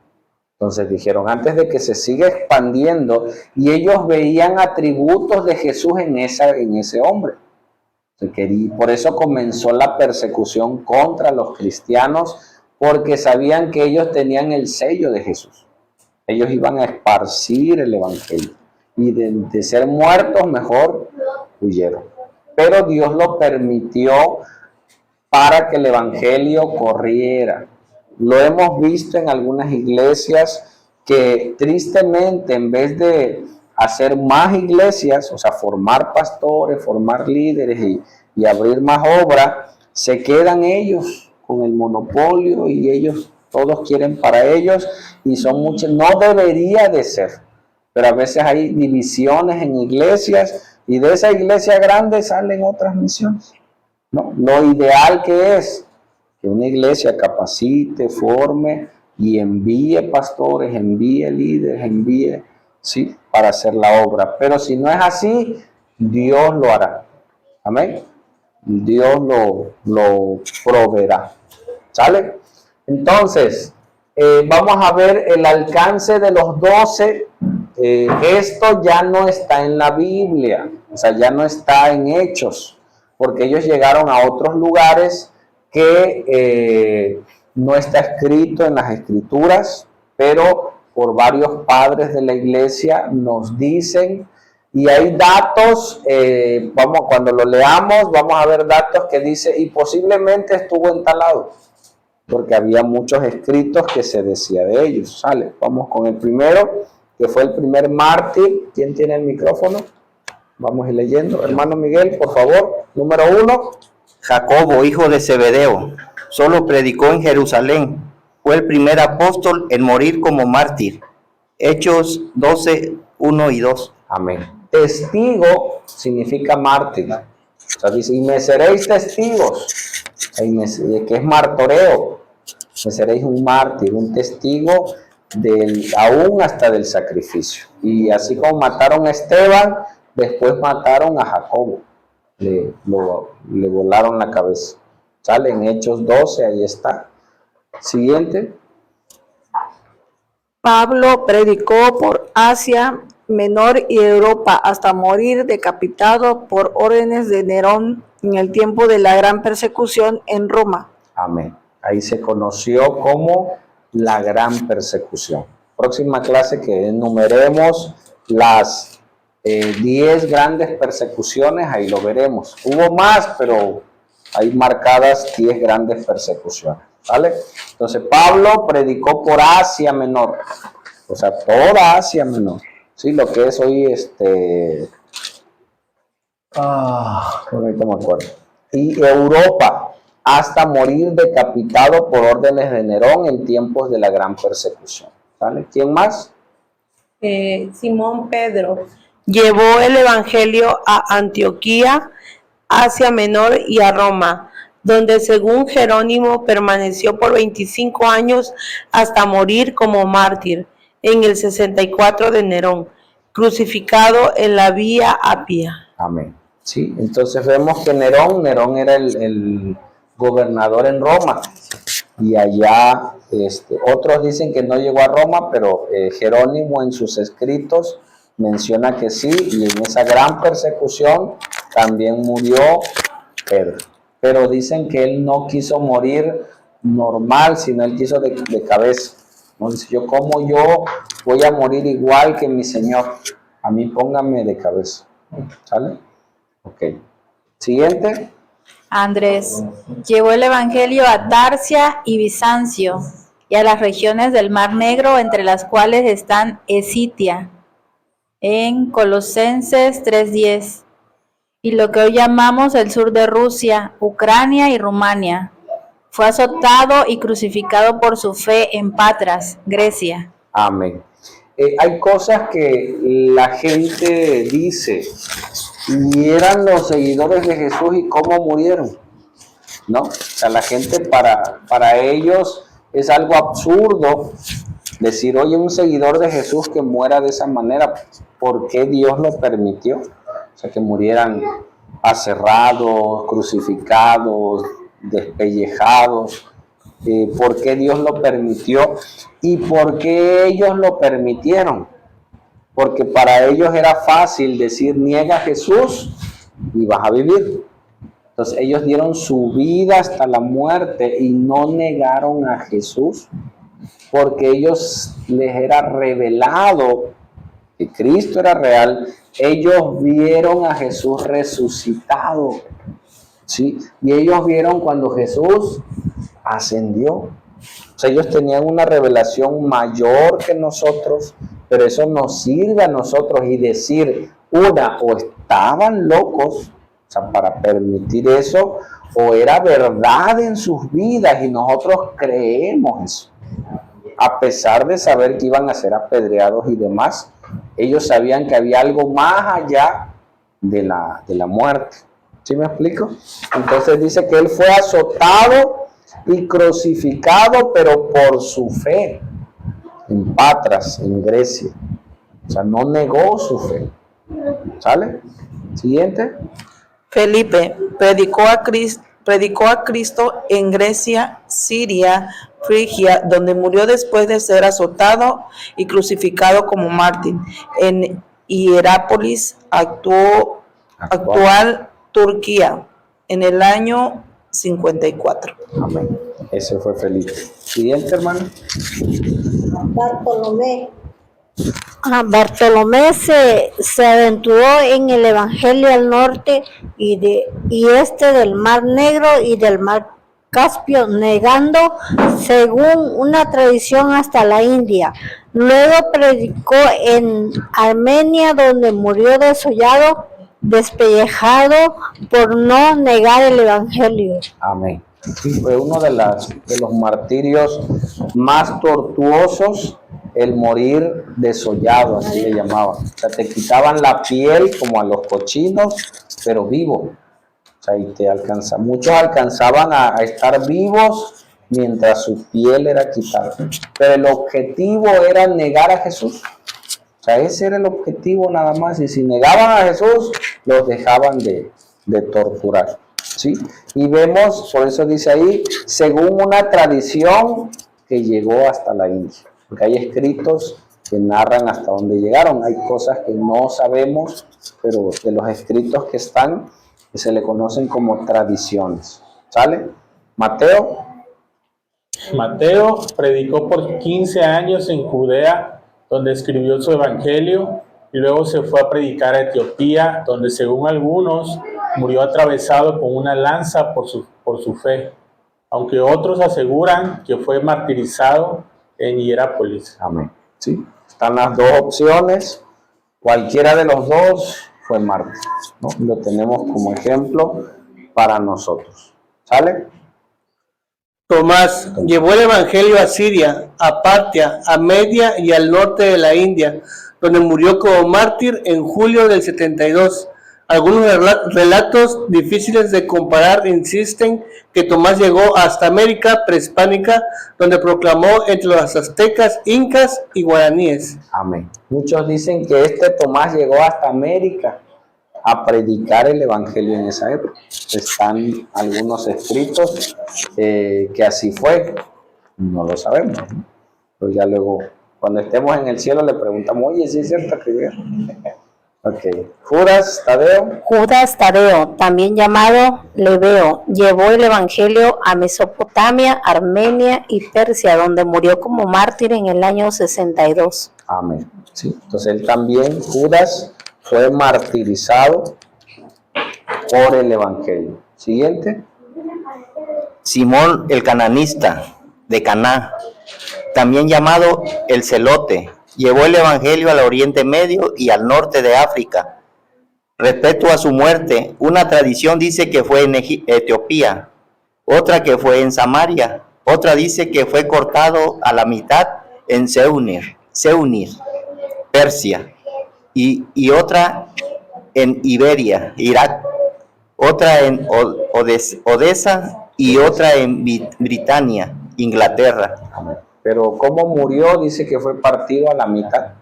Entonces dijeron, antes de que se siga expandiendo, y ellos veían atributos de Jesús en ese hombre. Por eso comenzó la persecución contra los cristianos, porque sabían que ellos tenían el sello de Jesús. Ellos iban a esparcir el evangelio, y de ser muertos mejor huyeron. Pero Dios lo permitió para que el evangelio corriera. Lo hemos visto en algunas iglesias que tristemente, en vez de hacer más iglesias, o sea, formar pastores, formar líderes y abrir más obra, se quedan ellos con el monopolio, y ellos todos quieren para ellos, y son muchos. No debería de ser, pero a veces hay divisiones en iglesias, y de esa iglesia grande salen otras misiones, ¿no? Lo ideal que es que una iglesia capacite, forme y envíe pastores, envíe líderes, envíe, ¿sí?, para hacer la obra. Pero si no es así, Dios lo hará. Amén. Dios lo proveerá. ¿Sale? Entonces, vamos a ver el alcance de los 12. Esto ya no está en la Biblia, o sea, ya no está en Hechos, porque ellos llegaron a otros lugares que no está escrito en las Escrituras, pero por varios padres de la iglesia nos dicen, y hay datos, cuando lo leamos, vamos a ver datos que dice, y posiblemente estuvo en tal lado, porque había muchos escritos que se decía de ellos. ¿Sale? Vamos con el primero, que fue el primer mártir. ¿Quién tiene el micrófono? Vamos a ir leyendo. Hermano Miguel, por favor. Número 1. Jacobo, hijo de Zebedeo, solo predicó en Jerusalén. Fue el primer apóstol en morir como mártir. Hechos 12, 1 y 2. Amén. Testigo significa mártir. O sea, dice, y me seréis testigos, que es martoreo. Me seréis un mártir, un testigo aún hasta del sacrificio. Y así como mataron a Esteban, después mataron a Jacobo. Le volaron la cabeza. Sale en Hechos 12, ahí está. Siguiente. Pablo predicó por Asia Menor y Europa hasta morir decapitado por órdenes de Nerón en el tiempo de la gran persecución en Roma. Amén. Ahí se conoció como la gran persecución. Próxima clase que enumeremos las 10 grandes persecuciones, ahí lo veremos. Hubo más, pero hay marcadas 10 grandes persecuciones. ¿Vale? Entonces Pablo predicó por Asia Menor, o sea, toda Asia Menor. Sí, lo que es hoy ahorita me acuerdo. Y Europa, hasta morir decapitado por órdenes de Nerón en tiempos de la gran persecución. ¿Vale? ¿Quién más? Simón Pedro llevó el evangelio a Antioquía, Asia Menor y a Roma, donde según Jerónimo permaneció por 25 años hasta morir como mártir en el 64 de Nerón, crucificado en la Vía Apia. Amén. Sí, entonces vemos que Nerón era el gobernador en Roma, y allá otros dicen que no llegó a Roma, pero Jerónimo en sus escritos menciona que sí, y en esa gran persecución también murió Pedro. Pero dicen que él no quiso morir normal, sino él quiso de cabeza. ¿No? Dice, yo voy a morir igual que mi Señor, a mí póngame de cabeza. ¿Sale? Ok. Siguiente. Andrés llevó el evangelio a Tarsia y Bizancio y a las regiones del Mar Negro, entre las cuales están Escitia, en Colosenses 3:10, y lo que hoy llamamos el sur de Rusia, Ucrania y Rumania. Fue azotado y crucificado por su fe en Patras, Grecia. Amén. Hay cosas que la gente dice, y eran los seguidores de Jesús y cómo murieron, ¿no? O sea, la gente para ellos es algo absurdo decir, oye, un seguidor de Jesús que muera de esa manera, ¿por qué Dios lo permitió? O sea, que murieran aserrados, crucificados, despellejados. ¿Por qué Dios lo permitió? ¿Y por qué ellos lo permitieron? Porque para ellos era fácil decir, niega a Jesús y vas a vivir. Entonces ellos dieron su vida hasta la muerte y no negaron a Jesús, porque ellos les era revelado que Cristo era real. Ellos vieron a Jesús resucitado, ¿sí? Y ellos vieron cuando Jesús ascendió. O sea, ellos tenían una revelación mayor que nosotros, pero eso nos sirve a nosotros y decir, o estaban locos, o sea, para permitir eso, o era verdad en sus vidas y nosotros creemos eso. A pesar de saber que iban a ser apedreados y demás, ellos sabían que había algo más allá de la muerte. ¿Sí me explico? Entonces dice que él fue azotado y crucificado, pero por su fe, en Patras, en Grecia. O sea, no negó su fe. ¿Sale? Siguiente. Felipe predicó a Cristo en Grecia, Siria, Frigia, donde murió después de ser azotado y crucificado como mártir. En Hierápolis, actual Turquía, en el año 54. Amén. Ese fue Felipe. Siguiente, hermano. Bartolomé. Bartolomé se aventuró en el Evangelio al norte y este del Mar Negro y del Mar Caspio, negando, según una tradición, hasta la India. Luego predicó en Armenia, donde murió desollado, despellejado por no negar el Evangelio. Amén. Sí, fue uno de los martirios más tortuosos, el morir desollado, así le llamaban. O sea, te quitaban la piel como a los cochinos, pero vivo. O sea, y muchos alcanzaban a estar vivos mientras su piel era quitada. Pero el objetivo era negar a Jesús. O sea, ese era el objetivo nada más. Y si negaban a Jesús, los dejaban de torturar. ¿Sí? Y vemos, por eso dice ahí, según una tradición que llegó hasta la India. Porque hay escritos que narran hasta dónde llegaron. Hay cosas que no sabemos, pero de los escritos que están, que se le conocen como tradiciones. ¿Sale? Mateo. Mateo predicó por 15 años en Judea, donde escribió su evangelio, y luego se fue a predicar a Etiopía, donde según algunos murió atravesado con una lanza por su fe, aunque otros aseguran que fue martirizado en Hierápolis. Amén. ¿Sí? Están las dos opciones, cualquiera de los dos fue mártir, ¿no? Lo tenemos como ejemplo para nosotros. ¿Sale? Tomás llevó el Evangelio a Siria, a Partia, a Media y al norte de la India, donde murió como mártir en julio del 72. Algunos relatos difíciles de comparar insisten que Tomás llegó hasta América prehispánica, donde proclamó entre los aztecas, incas y guaraníes. Amén. Muchos dicen que Tomás llegó hasta América a predicar el evangelio en esa época. Están algunos escritos que así fue. No lo sabemos, ¿no? Pero ya luego, cuando estemos en el cielo, le preguntamos, oye, ¿sí es cierto que vieron? Ok. Judas Tadeo. Judas Tadeo, también llamado Lebeo, llevó el evangelio a Mesopotamia, Armenia y Persia, donde murió como mártir en el año 62. Amén. Sí. Entonces él también, Judas, fue martirizado por el evangelio. Siguiente. Simón el cananista de Caná, también llamado el Celote, llevó el evangelio al Oriente Medio y al norte de África. Respecto a su muerte, una tradición dice que fue en Etiopía, otra que fue en Samaria, otra dice que fue cortado a la mitad en Seunir, Persia, y otra en Iberia, Irak, otra en Odesa y otra en Britania, Inglaterra. Pero ¿cómo murió? Dice que fue partido a la mitad.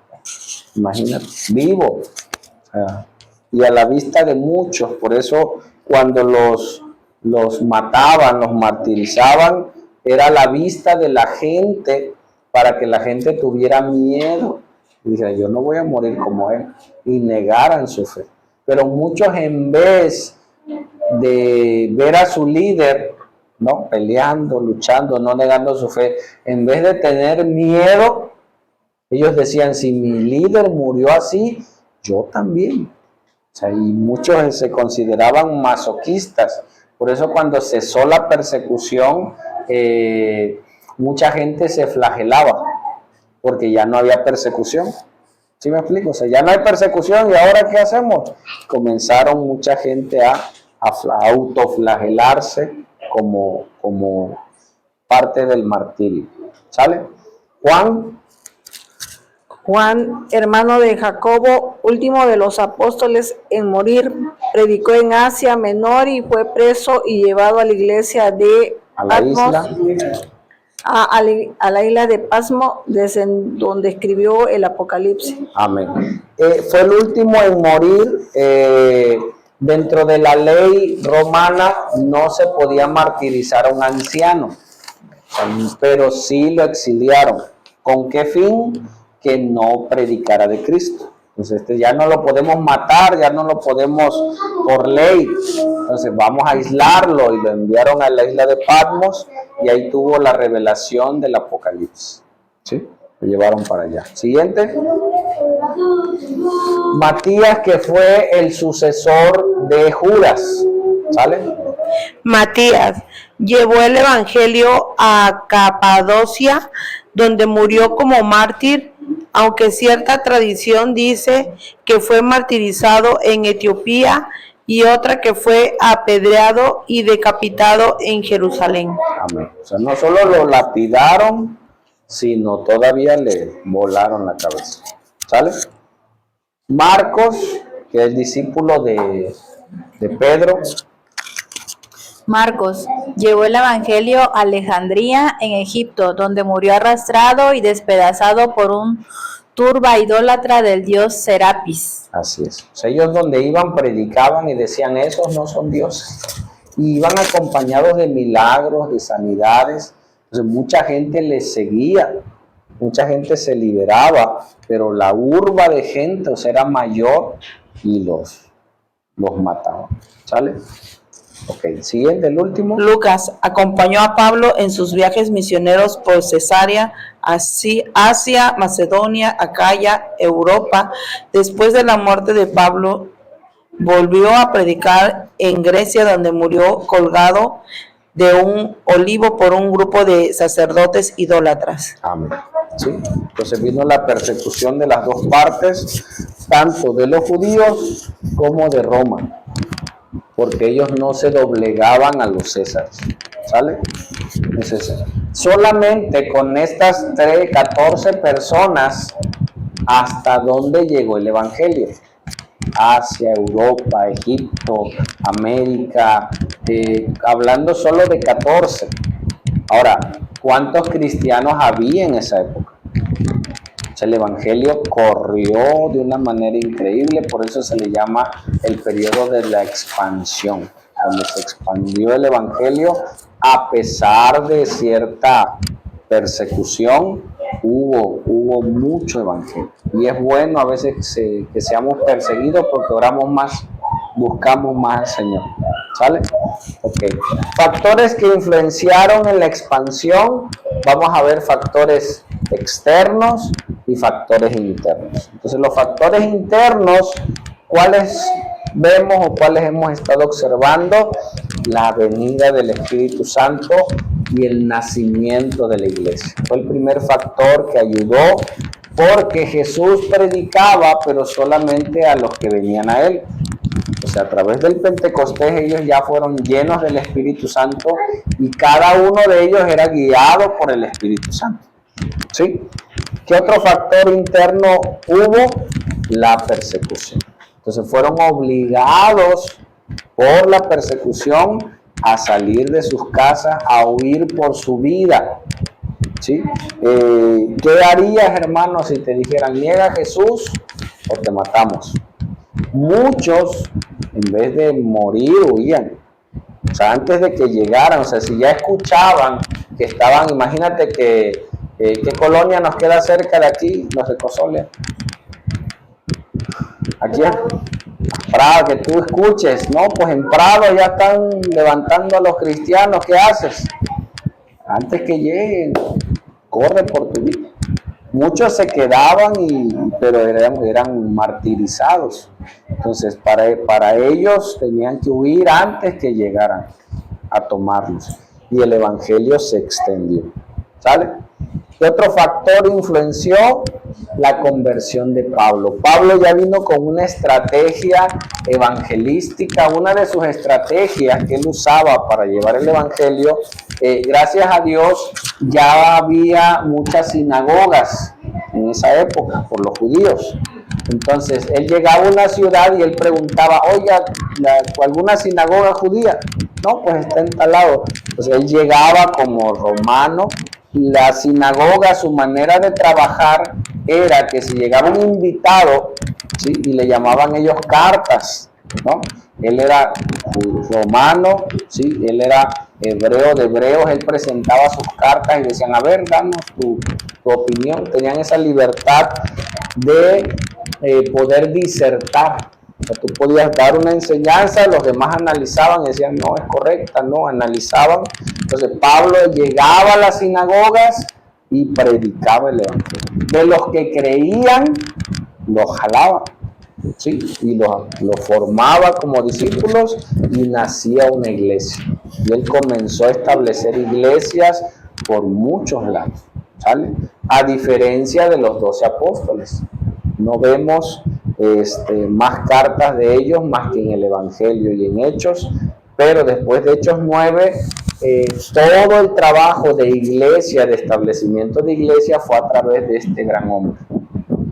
Imagínate, vivo. O sea, y a la vista de muchos. Por eso cuando los mataban, los martirizaban, era a la vista de la gente, para que la gente tuviera miedo. Y dijeran, yo no voy a morir como él. Y negaran su fe. Pero muchos, en vez de ver a su líder, ¿no?, peleando, luchando, no negando su fe, en vez de tener miedo, ellos decían, si mi líder murió así, yo también. O sea, y muchos se consideraban masoquistas. Por eso cuando cesó la persecución, mucha gente se flagelaba, porque ya no había persecución. ¿Sí me explico? O sea, ya no hay persecución, ¿y ahora qué hacemos? Comenzaron mucha gente a autoflagelarse como parte del martirio. ¿Sale? Juan, hermano de Jacobo, último de los apóstoles en morir, predicó en Asia Menor y fue preso y llevado a la iglesia de a la isla. A la isla de Pasmo, desde donde escribió el Apocalipsis. Amén. Fue el último en morir. Dentro de la ley romana no se podía martirizar a un anciano, pero sí lo exiliaron. ¿Con qué fin? Que no predicara de Cristo. Entonces ya no lo podemos matar, ya no lo podemos por ley. Entonces vamos a aislarlo y lo enviaron a la isla de Patmos y ahí tuvo la revelación del Apocalipsis. ¿Sí? Lo llevaron para allá. Siguiente. Matías, que fue el sucesor de Judas. ¿Sale? Matías llevó el evangelio a Capadocia, donde murió como mártir, aunque cierta tradición dice que fue martirizado en Etiopía y otra que fue apedreado y decapitado en Jerusalén. Amén. O sea, no solo lo lapidaron, sino todavía le volaron la cabeza. ¿Sale? Marcos, que es discípulo de Pedro. Marcos llevó el evangelio a Alejandría, en Egipto, donde murió arrastrado y despedazado por un turba idólatra del dios Serapis. Así es. O sea, ellos donde iban predicaban y decían, esos no son dioses. Y iban acompañados de milagros, de sanidades. Entonces mucha gente les seguía, mucha gente se liberaba, pero la urba de gente, o sea, era mayor y los mataban. ¿Sale? Ok, siguiente, el último. Lucas acompañó a Pablo en sus viajes misioneros por Cesarea, Asia, Macedonia, Acaya, Europa. Después de la muerte de Pablo, volvió a predicar en Grecia, donde murió colgado de un olivo por un grupo de sacerdotes idólatras. Amén. ¿Sí? Entonces vino la persecución de las dos partes, tanto de los judíos como de Roma, porque ellos no se doblegaban a los césares. ¿Sale? Entonces, solamente con estas 14 personas, ¿hasta dónde llegó el evangelio? Asia, Europa, Egipto, América, hablando solo de 14. Ahora, ¿cuántos cristianos había en esa época? O sea, el evangelio corrió de una manera increíble, por eso se le llama el periodo de la expansión, donde se expandió el evangelio a pesar de cierta persecución. Hubo mucho evangelio, y es bueno a veces que seamos perseguidos porque oramos más, buscamos más al Señor. ¿Sale? Ok. Factores que influenciaron en la expansión. Vamos a ver factores externos y factores internos. Entonces, los factores internos, ¿cuáles vemos o cuáles hemos estado observando? La venida del Espíritu Santo y el nacimiento de la iglesia. Fue el primer factor que ayudó, porque Jesús predicaba, pero solamente a los que venían a él. O sea, a través del Pentecostés ellos ya fueron llenos del Espíritu Santo y cada uno de ellos era guiado por el Espíritu Santo. ¿Sí? ¿Qué otro factor interno hubo? La persecución. Entonces fueron obligados por la persecución a salir de sus casas, a huir por su vida. ¿Sí? ¿Qué harías, hermano, si te dijeran, niega a Jesús o te matamos? Muchos, en vez de morir, huían. O sea, antes de que llegaran, o sea, si ya escuchaban que estaban, imagínate que ¿qué colonia nos queda cerca de aquí? Los de Cosolia. Aquí en Prado, que tú escuches, ¿no? Pues en Prado ya están levantando a los cristianos. ¿Qué haces? Antes que lleguen, corre por tu vida. Muchos se quedaban, pero eran martirizados. Entonces, para ellos tenían que huir antes que llegaran a tomarlos. Y el evangelio se extendió. ¿Sale? ¿Qué otro factor influenció? La conversión de Pablo. Pablo ya vino con una estrategia evangelística. Una de sus estrategias que él usaba para llevar el evangelio, gracias a Dios, ya había muchas sinagogas en esa época por los judíos. Entonces, él llegaba a una ciudad y él preguntaba, oiga, ¿alguna sinagoga judía? No, pues está en tal lado. Pues él llegaba como romano. La sinagoga, su manera de trabajar era que si llegaba un invitado, ¿sí? Y le llamaban ellos cartas, ¿no? Él era romano, ¿sí? Él era hebreo de hebreos, él presentaba sus cartas y decían, a ver, danos tu opinión. Tenían esa libertad de poder disertar. O sea, tú podías dar una enseñanza, los demás analizaban y decían, no, es correcta, no, analizaban. Entonces Pablo llegaba a las sinagogas y predicaba el evangelio. De los que creían, los jalaba, ¿sí? Y los formaba como discípulos y nacía una iglesia. Y él comenzó a establecer iglesias por muchos lados, ¿sale? A diferencia de los 12 apóstoles. No vemos más cartas de ellos más que en el Evangelio y en Hechos, pero después de Hechos 9, todo el trabajo de iglesia, de establecimiento de iglesia fue a través de este gran hombre,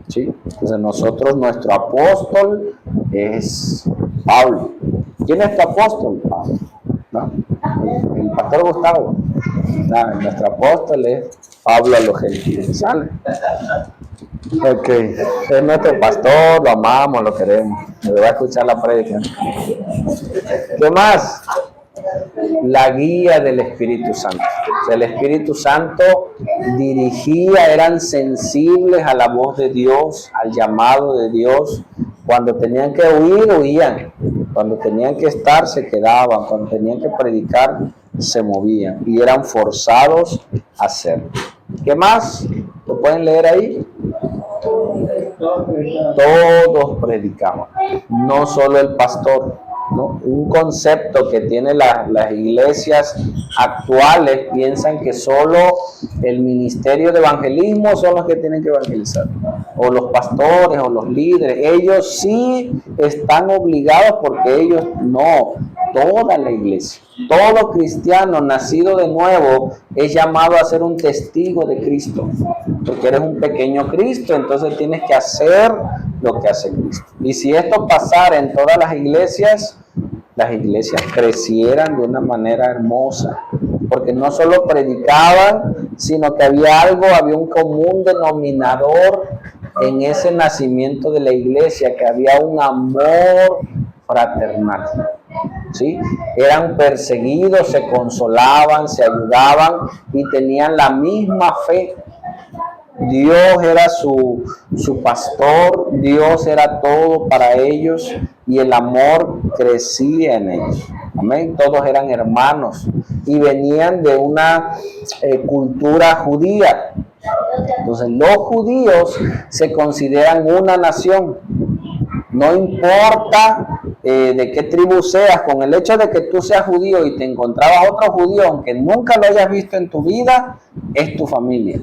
¿sí? Entonces nosotros, nuestro apóstol es Pablo. ¿Quién es tu apóstol? Pablo, ¿no? El pastor Gustavo. No, nuestro apóstol es Pablo a los gentiles, ¿sale? Ok, es nuestro pastor, lo amamos, lo queremos. Me va a escuchar la prédica. ¿Qué más? La guía del Espíritu Santo. O sea, el Espíritu Santo dirigía, eran sensibles a la voz de Dios, al llamado de Dios. Cuando tenían que huir, huían. Cuando tenían que estar, se quedaban. Cuando tenían que predicar, se movían. Y eran forzados a hacerlo. ¿Qué más? ¿Lo pueden leer ahí? Todos predicaban, no solo el pastor, ¿no? Un concepto que tienen las iglesias actuales, piensan que solo el ministerio de evangelismo son los que tienen que evangelizar, o los pastores o los líderes. Ellos sí están obligados, porque ellos no, toda la iglesia. Todo cristiano nacido de nuevo es llamado a ser un testigo de Cristo, porque eres un pequeño Cristo, entonces tienes que hacer lo que hace Cristo. Y si esto pasara en todas las iglesias crecieran de una manera hermosa, porque no solo predicaban, sino que había un común denominador en ese nacimiento de la iglesia, que había un amor fraternal, ¿sí? Eran perseguidos, se consolaban, se ayudaban y tenían la misma fe. Dios era su pastor, Dios era todo para ellos y el amor crecía en ellos. Amén. Todos eran hermanos y venían de una cultura judía. Entonces los judíos se consideran una nación. No importa de qué tribu seas, con el hecho de que tú seas judío y te encontrabas otro judío, aunque nunca lo hayas visto en tu vida, es tu familia,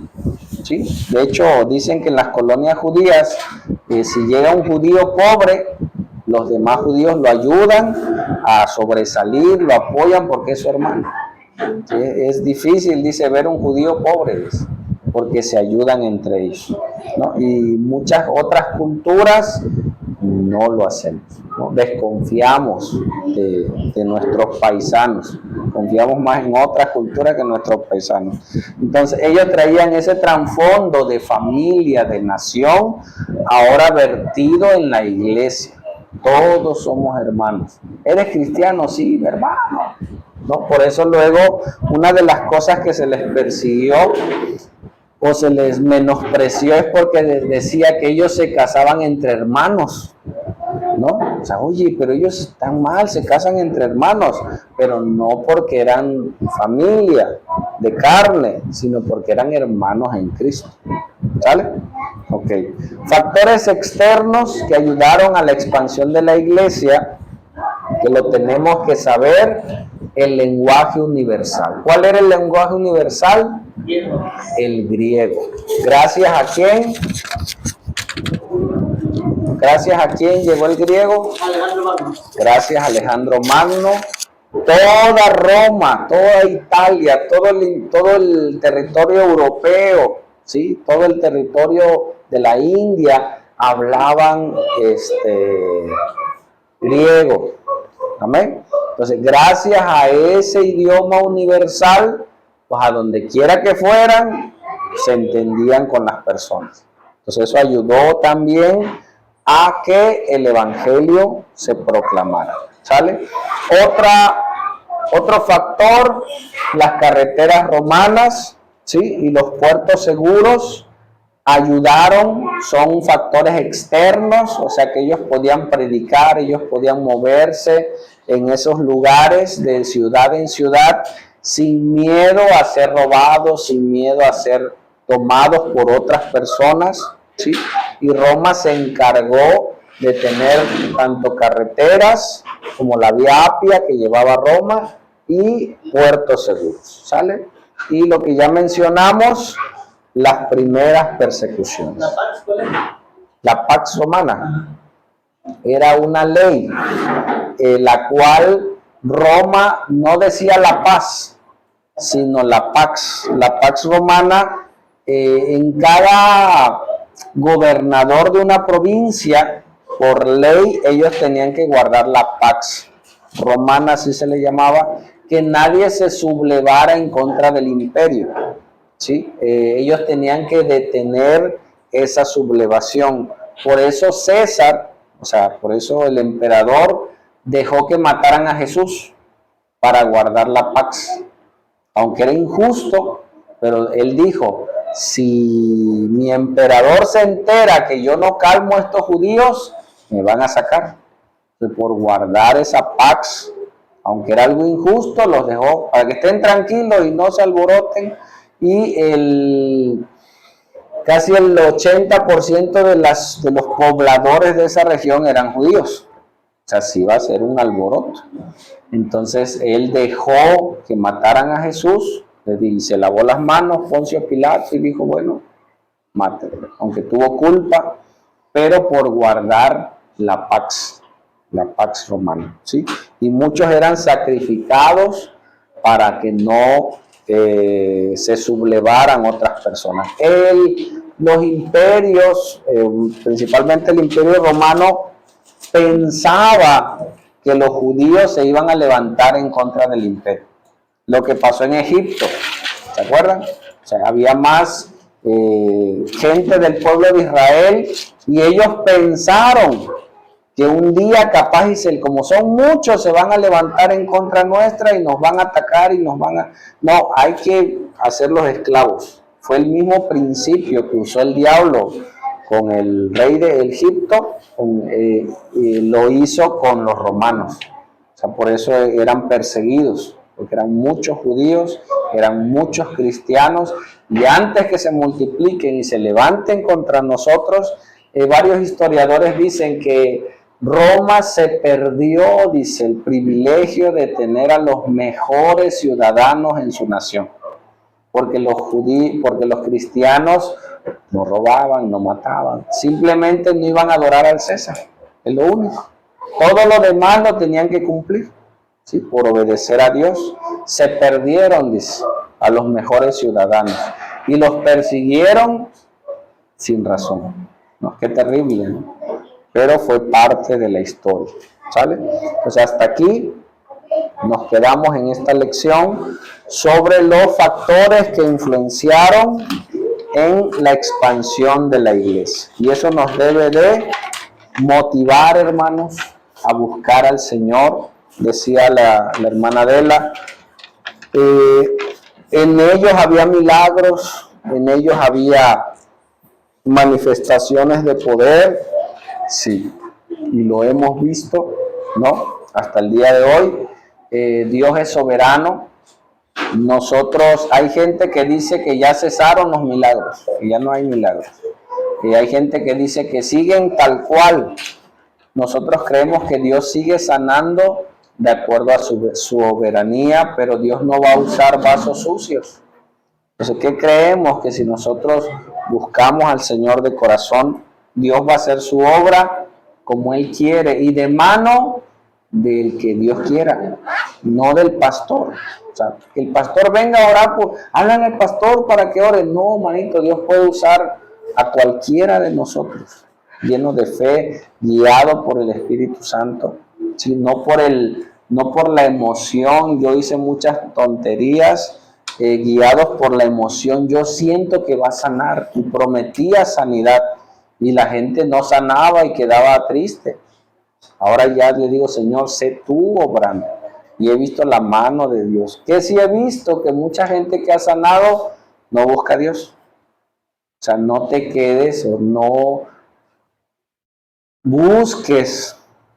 ¿sí? De hecho, dicen que en las colonias judías, si llega un judío pobre, los demás judíos lo ayudan a sobresalir, lo apoyan porque es su hermano. ¿Sí? Es difícil, dice, ver un judío pobre, dice, porque se ayudan entre ellos, ¿no? Y muchas otras culturas no lo hacemos, ¿no? Desconfiamos de nuestros paisanos, confiamos más en otras culturas que en nuestros paisanos. Entonces ellos traían ese trasfondo de familia, de nación, ahora vertido en la iglesia. Todos somos hermanos. ¿Eres cristiano? Sí, hermano. ¿No? Por eso luego una de las cosas que se les persiguió o se les menospreció es porque decía que ellos se casaban entre hermanos, ¿no? O sea, oye, pero ellos están mal, se casan entre hermanos, pero no porque eran familia de carne, sino porque eran hermanos en Cristo. ¿Sale? Ok. Factores externos que ayudaron a la expansión de la iglesia, que lo tenemos que saber, el lenguaje universal. ¿Cuál era el lenguaje universal? El griego. ¿Gracias a quién? ¿Gracias a quién llegó el griego? Alejandro Magno. Gracias a Alejandro Magno. Toda Roma, toda Italia, todo el territorio europeo, ¿sí? Todo el territorio de la India hablaban griego. Amén. Entonces, gracias a ese idioma universal, pues a donde quiera que fueran, se entendían con las personas. Entonces, eso ayudó también a que el evangelio se proclamara. ¿Sale? Otro factor, las carreteras romanas, ¿sí? Y los puertos seguros ayudaron, son factores externos, o sea que ellos podían predicar, ellos podían moverse en esos lugares de ciudad en ciudad sin miedo a ser robados, sin miedo a ser tomados por otras personas, ¿sí? Y Roma se encargó de tener tanto carreteras como la vía Apia que llevaba a Roma y puertos seguros, ¿sale? Y lo que ya mencionamos, las primeras persecuciones. ¿La Pax cuál es? La Pax Romana era una ley, la cual Roma no decía la paz, sino la Pax. La Pax Romana, en cada gobernador de una provincia, por ley, ellos tenían que guardar la Pax Romana, así se le llamaba, que nadie se sublevara en contra del imperio. ¿Sí? Ellos tenían que detener esa sublevación. Por eso César, o sea, por eso el emperador dejó que mataran a Jesús para guardar la Pax. Aunque era injusto, pero él dijo, si mi emperador se entera que yo no calmo a estos judíos, me van a sacar. Entonces, por guardar esa Pax, aunque era algo injusto, los dejó para que estén tranquilos y no se alboroten. Y casi el 80% de los pobladores de esa región eran judíos. O sea, sí iba a ser un alboroto. Entonces, él dejó que mataran a Jesús, y se lavó las manos Poncio Pilato y dijo, bueno, mátenlo. Aunque tuvo culpa, pero por guardar la Pax Romana, ¿sí? Y muchos eran sacrificados para que no se sublevaran otras personas. Los imperios, principalmente el imperio romano, pensaba que los judíos se iban a levantar en contra del imperio. Lo que pasó en Egipto, ¿se acuerdan? O sea, había más gente del pueblo de Israel y ellos pensaron que un día capaz, como son muchos, se van a levantar en contra nuestra y nos van a atacar y nos van a... No, hay que hacerlos esclavos. Fue el mismo principio que usó el diablo con el rey de Egipto, lo hizo con los romanos. O sea, por eso eran perseguidos, porque eran muchos judíos, eran muchos cristianos, y antes que se multipliquen y se levanten contra nosotros, varios historiadores dicen que Roma se perdió, dice, el privilegio de tener a los mejores ciudadanos en su nación, porque los cristianos no robaban, no mataban, simplemente no iban a adorar al César, es lo único. Todo lo demás lo tenían que cumplir, ¿sí? Por obedecer a Dios. Se perdieron, dice, a los mejores ciudadanos y los persiguieron sin razón. No, qué terrible, ¿no? Pero fue parte de la historia, ¿sale? Pues hasta aquí nos quedamos en esta lección sobre los factores que influenciaron en la expansión de la iglesia. Y eso nos debe de motivar, hermanos, a buscar al Señor. Decía la hermana Adela, en ellos había milagros, en ellos había manifestaciones de poder, sí, y lo hemos visto, ¿no? Hasta el día de hoy, Dios es soberano. Nosotros, hay gente que dice que ya cesaron los milagros, que ya no hay milagros. Y hay gente que dice que siguen tal cual. Nosotros creemos que Dios sigue sanando de acuerdo a su soberanía, pero Dios no va a usar vasos sucios. Entonces, ¿qué creemos? Que si nosotros buscamos al Señor de corazón, Dios va a hacer su obra como Él quiere y de mano del que Dios quiera, no del pastor. O sea, que el pastor venga a orar, hablan al pastor para que ore. No, manito, Dios puede usar a cualquiera de nosotros, llenos de fe, guiado por el Espíritu Santo, ¿sí? No por no por la emoción. Yo hice muchas tonterías, guiados por la emoción. Yo siento que va a sanar y prometía sanidad y la gente no sanaba y quedaba triste. Ahora ya le digo, Señor, sé tú obrando. Y he visto la mano de Dios. Que sí he visto que mucha gente que ha sanado no busca a Dios. O sea, no te quedes o no busques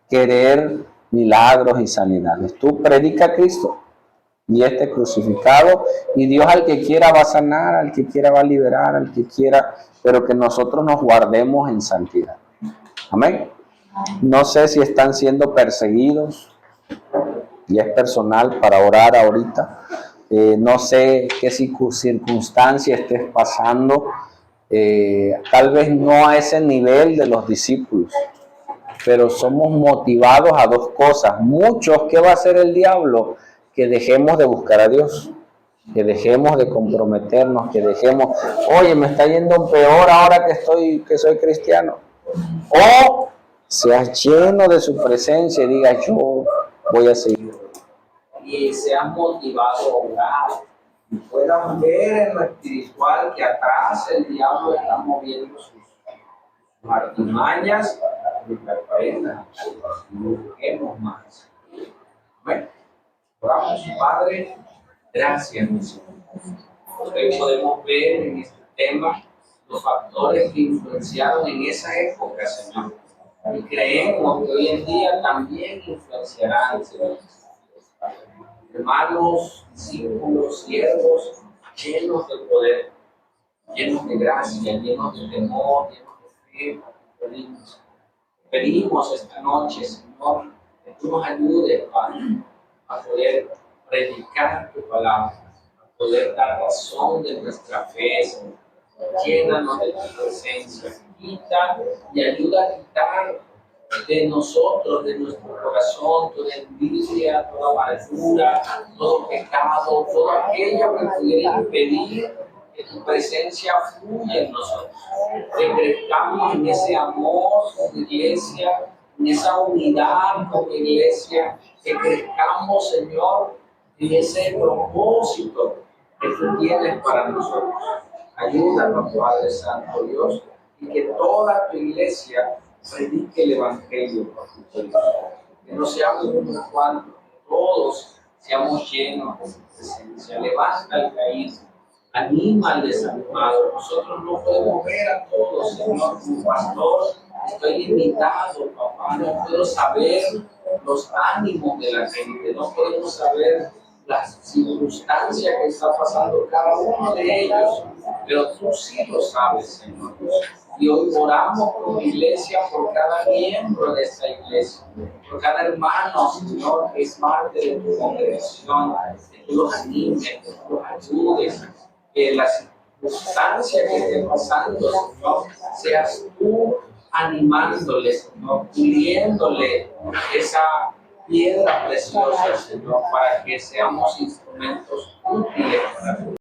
querer milagros y sanidades. Tú predica a Cristo y este crucificado, y Dios al que quiera va a sanar, al que quiera va a liberar, al que quiera, pero que nosotros nos guardemos en santidad. Amén. No sé si están siendo perseguidos, y es personal para orar ahorita. No sé qué circunstancia estés pasando, tal vez no a ese nivel de los discípulos, pero somos motivados a dos cosas. Muchos, ¿qué va a hacer el diablo? Que dejemos de buscar a Dios, que dejemos de comprometernos, que dejemos, oye, me está yendo peor ahora que soy cristiano. O seas lleno de su presencia y digas, yo voy a seguir. Y seas motivado a orar. Y puedan ver en lo espiritual que atrás el diablo está moviendo sus artimañas y que aprendan y busquemos más. Amén. Oramos, Padre, gracias, mi Señor. Hoy podemos ver en este tema los factores que influenciaron en esa época, Señor. Y creemos que hoy en día también influenciarán, Señor. Hermanos, discípulos, siervos, llenos de poder, llenos de gracia, llenos de temor, llenos de fe. Pedimos esta noche, Señor, que tú nos ayudes, Padre, a poder predicar tu palabra, a poder dar razón de nuestra fe, Señor. Llénanos de tu presencia, quita y ayuda a quitar de nosotros, de nuestro corazón, toda envidia, toda amargura, todo pecado, todo aquello que pudiera impedir que tu presencia fluya en nosotros. Que crezcamos en ese amor con iglesia, en esa unidad con iglesia, que crezcamos, Señor, en ese propósito que tú tienes para nosotros. Ayúdanos, Padre Santo Dios, y que toda tu iglesia predique el Evangelio, que no seamos unos cuantos, todos seamos llenos de su presencia. Levanta al caído, anima al desanimado. Nosotros no podemos ver a todos, Señor, como pastor, estoy limitado, papá, no puedo saber los ánimos de la gente, no podemos saber las circunstancias que está pasando cada uno de ellos, pero tú sí lo sabes, Señor. Y hoy oramos por mi iglesia, por cada miembro de esta iglesia, por cada hermano, Señor, que es parte de tu congregación, que tú los animes, que tú los ayudes, que la circunstancia que esté pasando, Señor, seas tú animándoles, Señor, puliéndole esa piedra preciosa, Señor, para que seamos instrumentos útiles para ti.